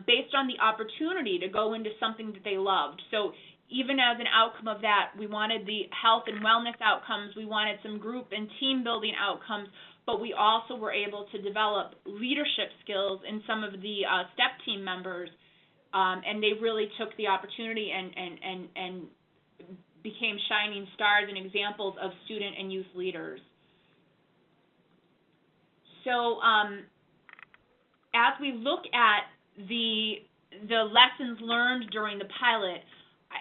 based on the opportunity to go into something that they loved. So even as an outcome of that, we wanted the health and wellness outcomes, we wanted some group and team building outcomes, but we also were able to develop leadership skills in some of the STEP team members, and they really took the opportunity and became shining stars and examples of student and youth leaders. So as we look at the lessons learned during the pilot,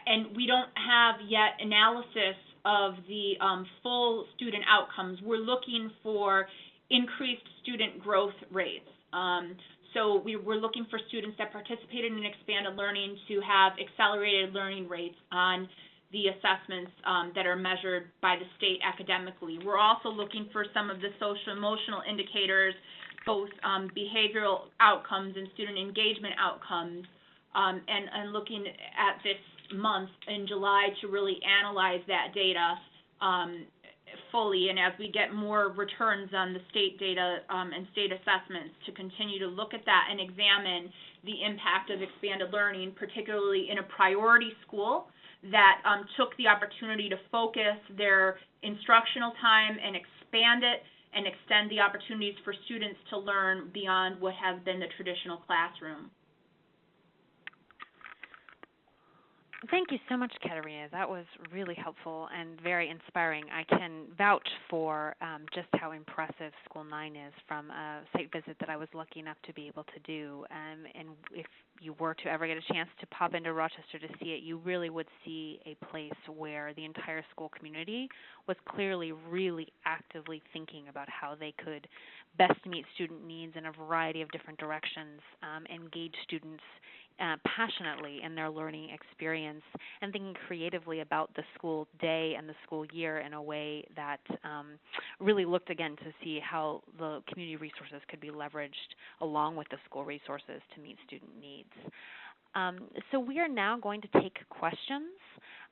and we don't have yet analysis of the full student outcomes, we're looking for increased student growth rates. So we're looking for students that participated in expanded learning to have accelerated learning rates on the assessments that are measured by the state academically. We're also looking for some of the social emotional indicators, both behavioral outcomes and student engagement outcomes, and looking at this month in July to really analyze that data fully, and as we get more returns on the state data and state assessments, to continue to look at that and examine the impact of expanded learning, particularly in a priority school that took the opportunity to focus their instructional time and expand it and extend the opportunities for students to learn beyond what has been the traditional classroom. Thank you so much, Katarina. That was really helpful and very inspiring. I can vouch for just how impressive School 9 is from a site visit that I was lucky enough to be able to do. And if you were to ever get a chance to pop into Rochester to see it, you really would see a place where the entire school community was clearly really actively thinking about how they could best meet student needs in a variety of different directions, engage students passionately in their learning experience, and thinking creatively about the school day and the school year in a way that really looked again to see how the community resources could be leveraged along with the school resources to meet student needs. So we are now going to take questions.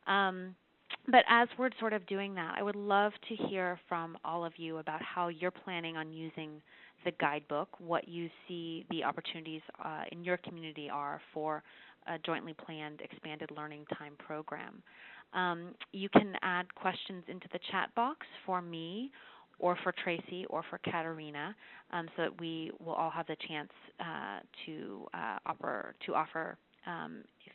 But as we're sort of doing that, I would love to hear from all of you about how you're planning on using the guidebook, what you see the opportunities in your community are for a jointly planned expanded learning time program. You can add questions into the chat box for me or for Tracy or for Katarina, so that we will all have the chance to offer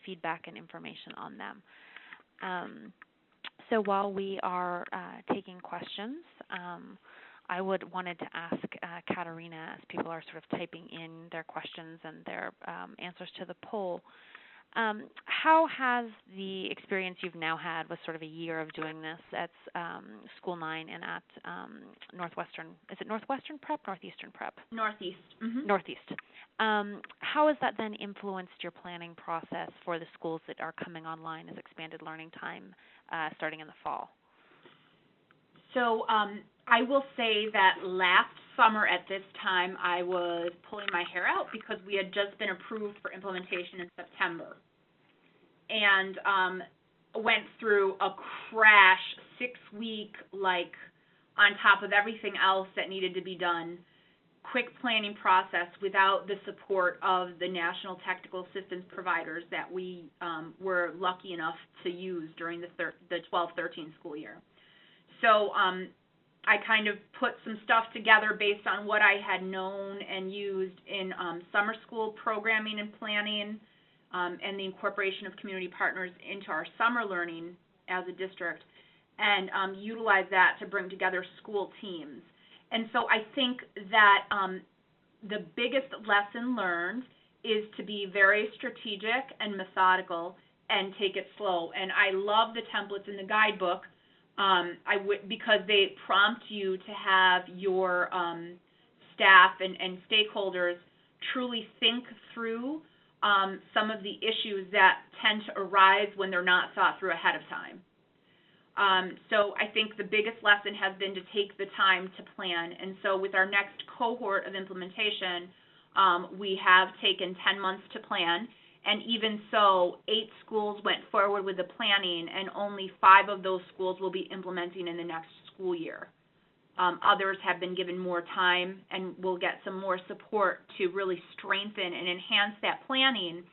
feedback and information on them. So while we are taking questions, I wanted to ask Katarina, as people are sort of typing in their questions and their answers to the poll, how has the experience you've now had with sort of a year of doing this at School 9 and at Northwestern, is it Northwestern Prep, Northeastern Prep? Northeast. Mm-hmm. Northeast. How has that then influenced your planning process for the schools that are coming online as expanded learning time starting in the fall? So I will say that last summer at this time, I was pulling my hair out because we had just been approved for implementation in September, and went through a crash 6-week, like on top of everything else that needed to be done, quick planning process without the support of the national technical assistance providers that we were lucky enough to use during the 12-13 school year. So I kind of put some stuff together based on what I had known and used in summer school programming and planning, and the incorporation of community partners into our summer learning as a district, and utilize that to bring together school teams. And so I think that the biggest lesson learned is to be very strategic and methodical and take it slow. And I love the templates in the guidebook because they prompt you to have your staff and stakeholders truly think through some of the issues that tend to arise when they're not thought through ahead of time. So I think the biggest lesson has been to take the time to plan. And so with our next cohort of implementation, we have taken 10 months to plan. And even so, 8 schools went forward with the planning, and only 5 of those schools will be implementing in the next school year. Others have been given more time and will get some more support to really strengthen and enhance that planning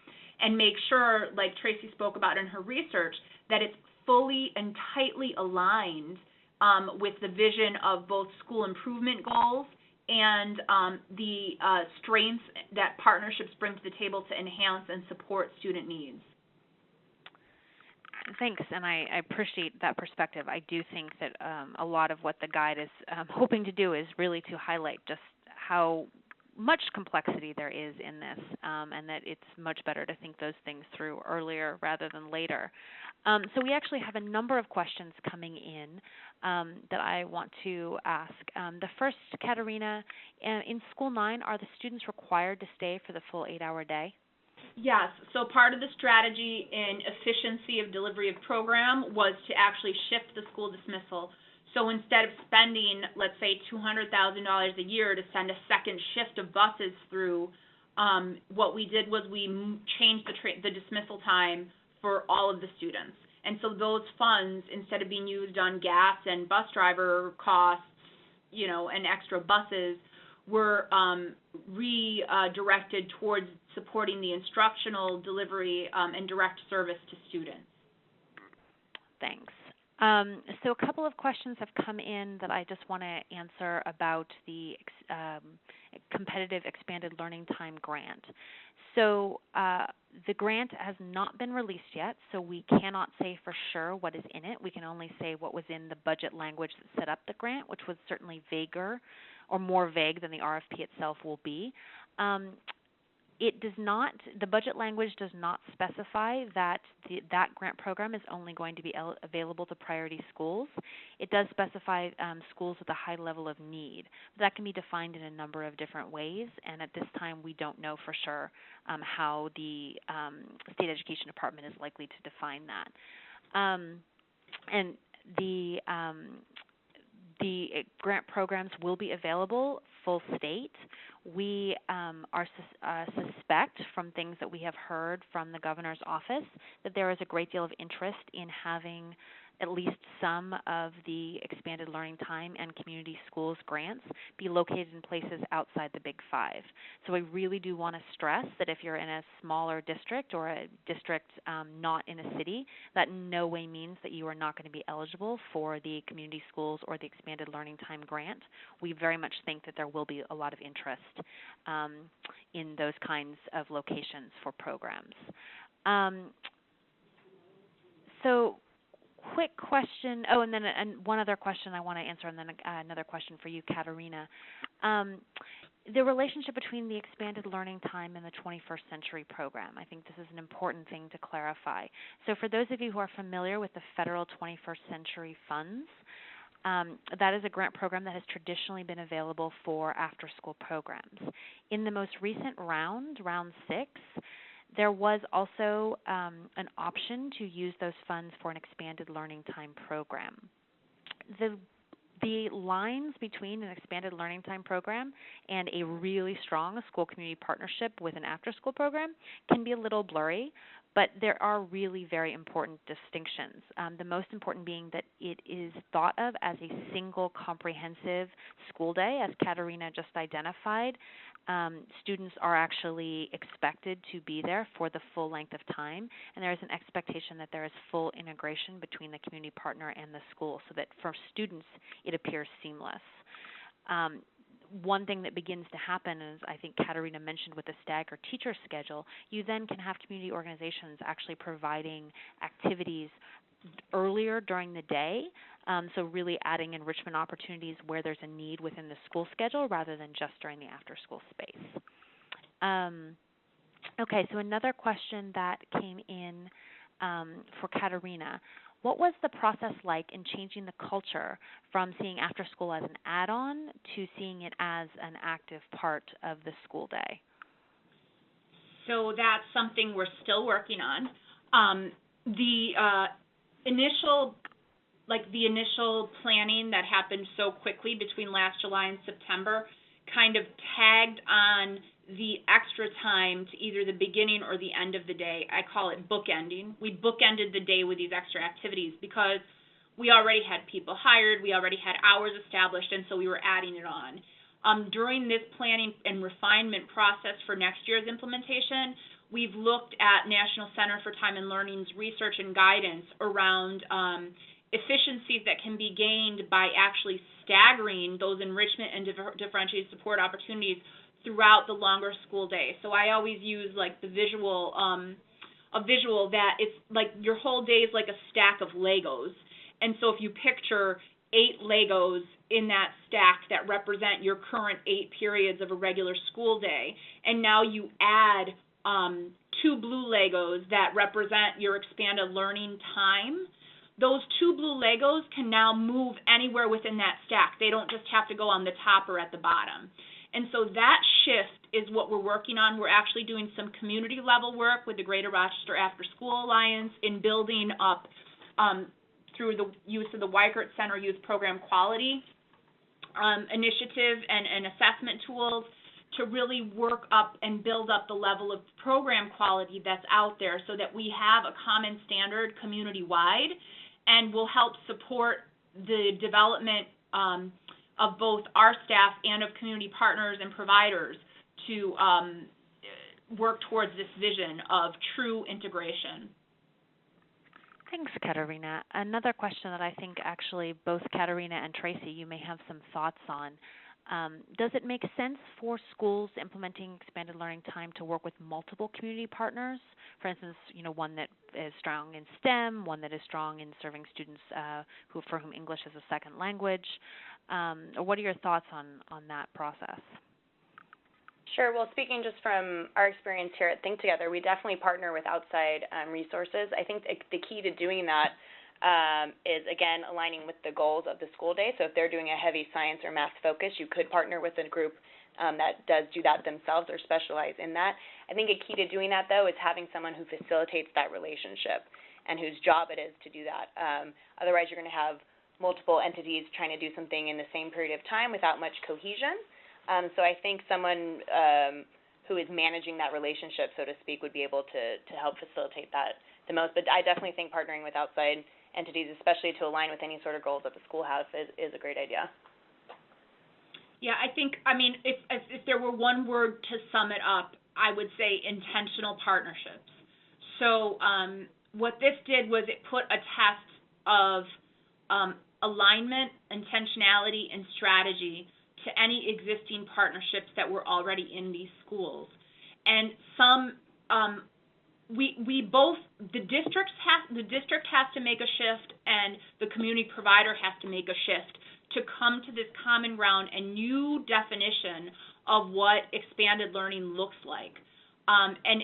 and make sure, like Tracy spoke about in her research, that it's fully and tightly aligned with the vision of both school improvement goals and the strengths that partnerships bring to the table to enhance and support student needs. Thanks, and I appreciate that perspective. I do think that a lot of what the guide is hoping to do is really to highlight just how much complexity there is in this, and that it's much better to think those things through earlier rather than later. So we actually have a number of questions coming in that I want to ask. The first, Katarina, in School 9, are the students required to stay for the full 8-hour day? Yes. So part of the strategy in efficiency of delivery of program was to actually shift the school dismissal. So instead of spending, let's say, $200,000 a year to send a second shift of buses through, what we did was we changed the dismissal time for all of the students. And so those funds, instead of being used on gas and bus driver costs, and extra buses, were redirected towards supporting the instructional delivery and direct service to students. Thanks. So a couple of questions have come in that I just want to answer about the competitive expanded learning time grant. So the grant has not been released yet, so we cannot say for sure what is in it. We can only say what was in the budget language that set up the grant, which was certainly vaguer or more vague than the RFP itself will be. It does not, the budget language does not specify that that grant program is only going to be available to priority schools. It does specify schools with a high level of need. That can be defined in a number of different ways, and at this time we don't know for sure how the State Education Department is likely to define that. And the grant programs will be available full state. We suspect from things that we have heard from the governor's office that there is a great deal of interest in having at least some of the expanded learning time and community schools grants be located in places outside the Big Five. So I really do want to stress that if you're in a smaller district or a district not in a city, that in no way means that you are not going to be eligible for the community schools or the expanded learning time grant. We very much think that there will be a lot of interest in those kinds of locations for programs. So quick question. Oh, and then one other question I want to answer, and then another question for you, Katarina. The relationship between the expanded learning time and the 21st Century program. I think this is an important thing to clarify. So for those of you who are familiar with the federal 21st Century funds, that is a grant program that has traditionally been available for after-school programs. In the most recent round, round 6, there was also an option to use those funds for an expanded learning time program. The lines between an expanded learning time program and a really strong school community partnership with an after-school program can be a little blurry, but there are really very important distinctions. The most important being that it is thought of as a single comprehensive school day, as Katarina just identified. Students are actually expected to be there for the full length of time, and there is an expectation that there is full integration between the community partner and the school so that for students it appears seamless. One thing that begins to happen is, I think Katarina mentioned with the staggered teacher schedule, you then can have community organizations actually providing activities earlier during the day, so really adding enrichment opportunities where there's a need within the school schedule rather than just during the after-school space. Okay, so another question that came in for Katarina. What was the process like in changing the culture from seeing after school as an add-on to seeing it as an active part of the school day? So that's something we're still working on. The initial planning that happened so quickly between last July and September kind of tagged on the extra time to either the beginning or the end of the day. I call it bookending. We bookended the day with these extra activities because we already had people hired, we already had hours established, and so we were adding it on. During this planning and refinement process for next year's implementation, we've looked at National Center for Time and Learning's research and guidance around efficiencies that can be gained by actually staggering those enrichment and differentiated support opportunities throughout the longer school day. So I always use like the visual, a visual that it's like your whole day is like a stack of Legos. And so if you picture 8 Legos in that stack that represent your current 8 periods of a regular school day, and now you add 2 blue Legos that represent your expanded learning time, those 2 blue Legos can now move anywhere within that stack. They don't just have to go on the top or at the bottom. And so that shift is what we're working on. We're actually doing some community level work with the Greater Rochester After School Alliance in building up through the use of the Weichert Center Youth Program Quality Initiative and assessment tools to really work up and build up the level of program quality that's out there so that we have a common standard community-wide, and will help support the development of both our staff and of community partners and providers to work towards this vision of true integration. Thanks, Katarina. Another question that I think actually both Katarina and Tracy, you may have some thoughts on. Does it make sense for schools implementing expanded learning time to work with multiple community partners? For instance, one that is strong in STEM, one that is strong in serving students for whom English is a second language. Or what are your thoughts on that process? Sure. Well, speaking just from our experience here at Think Together, we definitely partner with outside resources. I think the key to doing that is, again, aligning with the goals of the school day. So if they're doing a heavy science or math focus, you could partner with a group that does do that themselves or specialize in that. I think a key to doing that, though, is having someone who facilitates that relationship and whose job it is to do that. Otherwise, you're going to have multiple entities trying to do something in the same period of time without much cohesion. So I think someone who is managing that relationship, so to speak, would be able to help facilitate that the most. But I definitely think partnering with outside entities, especially to align with any sort of goals that the school has, is a great idea. Yeah, I think, if there were one word to sum it up, I would say intentional partnerships. So what this did was it put a test of alignment, intentionality, and strategy to any existing partnerships that were already in these schools. And the district has to make a shift, and the community provider has to make a shift to come to this common ground and new definition of what expanded learning looks like. And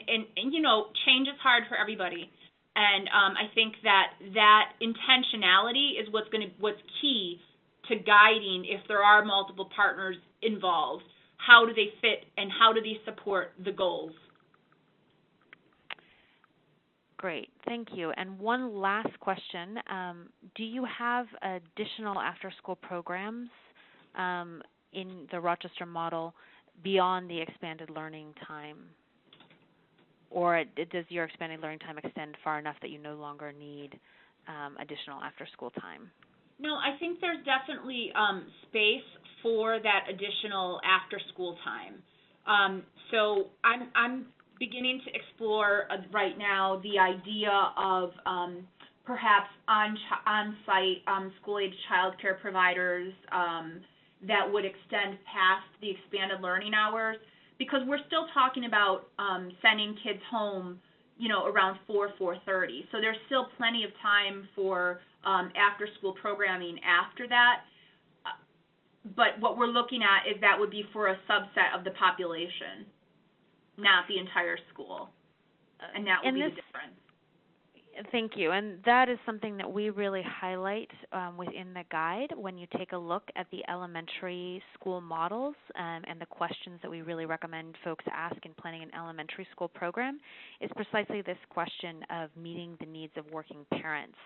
change is hard for everybody. And I think that intentionality is what's key to guiding, if there are multiple partners involved. How do they fit and how do they support the goals? Great, thank you. And one last question. Do you have additional after-school programs in the Rochester model beyond the expanded learning time? Or does your expanded learning time extend far enough that you no longer need additional after-school time? No, I think there's definitely space for that additional after-school time. So I'm beginning to explore right now the idea of perhaps on-site school-age child care providers that would extend past the expanded learning hours, because we're still talking about sending kids home, around 4:30. So there's still plenty of time for after-school programming after that. But what we're looking at is that would be for a subset of the population, not the entire school. And that would be the difference. Thank you. And that is something that we really highlight within the guide when you take a look at the elementary school models and the questions that we really recommend folks ask in planning an elementary school program is precisely this question of meeting the needs of working parents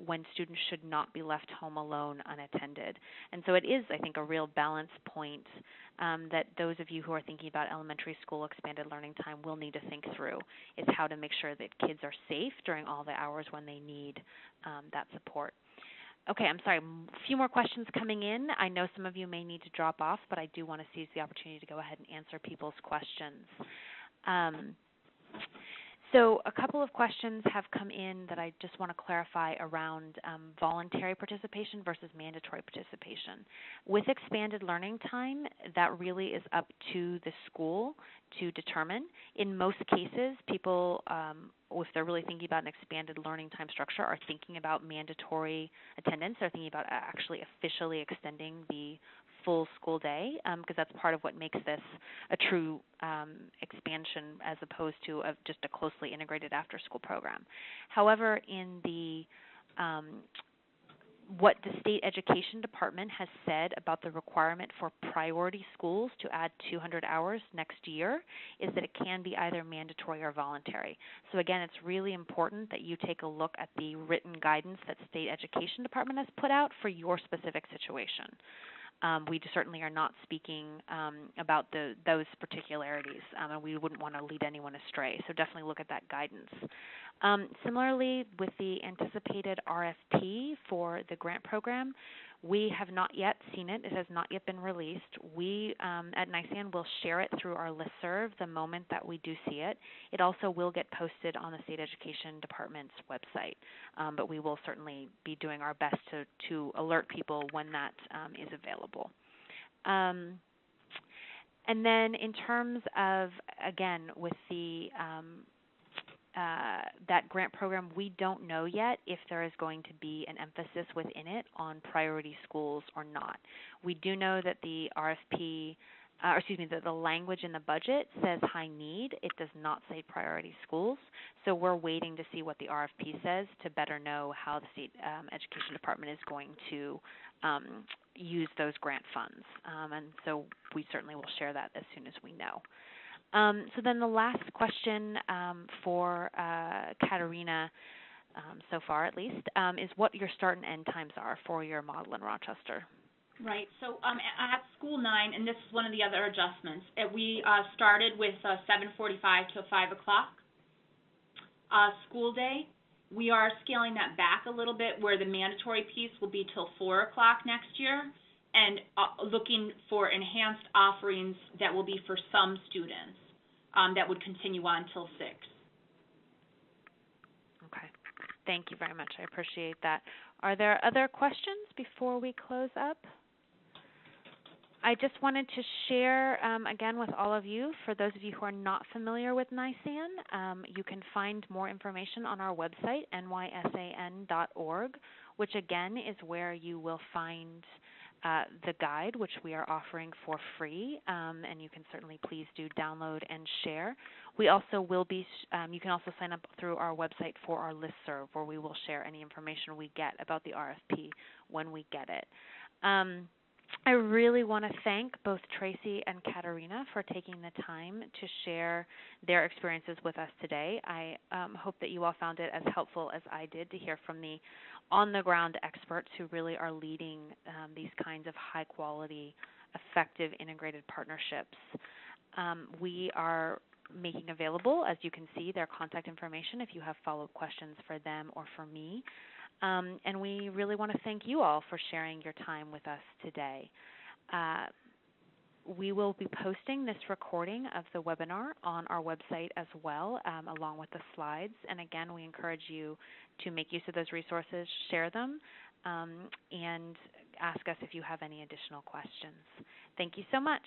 when students should not be left home alone unattended. And so it is, I think, a real balance point that those of you who are thinking about elementary school expanded learning time will need to think through, is how to make sure that kids are safe during all the hours when they need that support. Okay, I'm sorry, a few more questions coming in. I know some of you may need to drop off, but I do want to seize the opportunity to go ahead and answer people's questions. So a couple of questions have come in that I just want to clarify around voluntary participation versus mandatory participation. With expanded learning time, that really is up to the school to determine. In most cases, people, if they're really thinking about an expanded learning time structure, are thinking about mandatory attendance. They're thinking about actually officially extending the full school day, because that's part of what makes this a true expansion as opposed to just a closely integrated after-school program. However, in the what the state education department has said about the requirement for priority schools to add 200 hours next year is that it can be either mandatory or voluntary. So again, it's really important that you take a look at the written guidance that state education department has put out for your specific situation. We certainly are not speaking about those particularities, and we wouldn't want to lead anyone astray. So definitely look at that guidance. Similarly, with the anticipated RFP for the grant program, we have not yet seen it. It has not yet been released. We at NYSAN will share it through our listserv the moment that we do see it. It also will get posted on the State Education Department's website, but we will certainly be doing our best to alert people when that is available. And then in terms of, again, with the that grant program, we don't know yet if there is going to be an emphasis within it on priority schools or not. We do know that the RFP, that the language in the budget says high need. It does not say priority schools. So we're waiting to see what the RFP says to better know how the State Education Department is going to use those grant funds. And so we certainly will share that as soon as we know. So then the last question for Katarina, so far at least, is what your start and end times are for your model in Rochester. Right. So at School 9, and this is one of the other adjustments, we started with 7:45 to 5 o'clock school day. We are scaling that back a little bit, where the mandatory piece will be till 4 o'clock next year, and looking for enhanced offerings that will be for some students that would continue on till 6. Okay. Thank you very much. I appreciate that. Are there other questions before we close up? I just wanted to share, again, with all of you, for those of you who are not familiar with NYSAN, you can find more information on our website, nysan.org, which, again, is where you will find the guide, which we are offering for free, and you can certainly please do download and share. We also will be, you can also sign up through our website for our listserv, where we will share any information we get about the RFP when we get it. I really want to thank both Tracy and Katarina for taking the time to share their experiences with us today. I hope that you all found it as helpful as I did to hear from the on-the-ground experts who really are leading these kinds of high-quality, effective, integrated partnerships. We are making available, as you can see, their contact information if you have follow-up questions for them or for me. And we really want to thank you all for sharing your time with us today. We will be posting this recording of the webinar on our website as well, along with the slides. And again, we encourage you to make use of those resources, share them, and ask us if you have any additional questions. Thank you so much.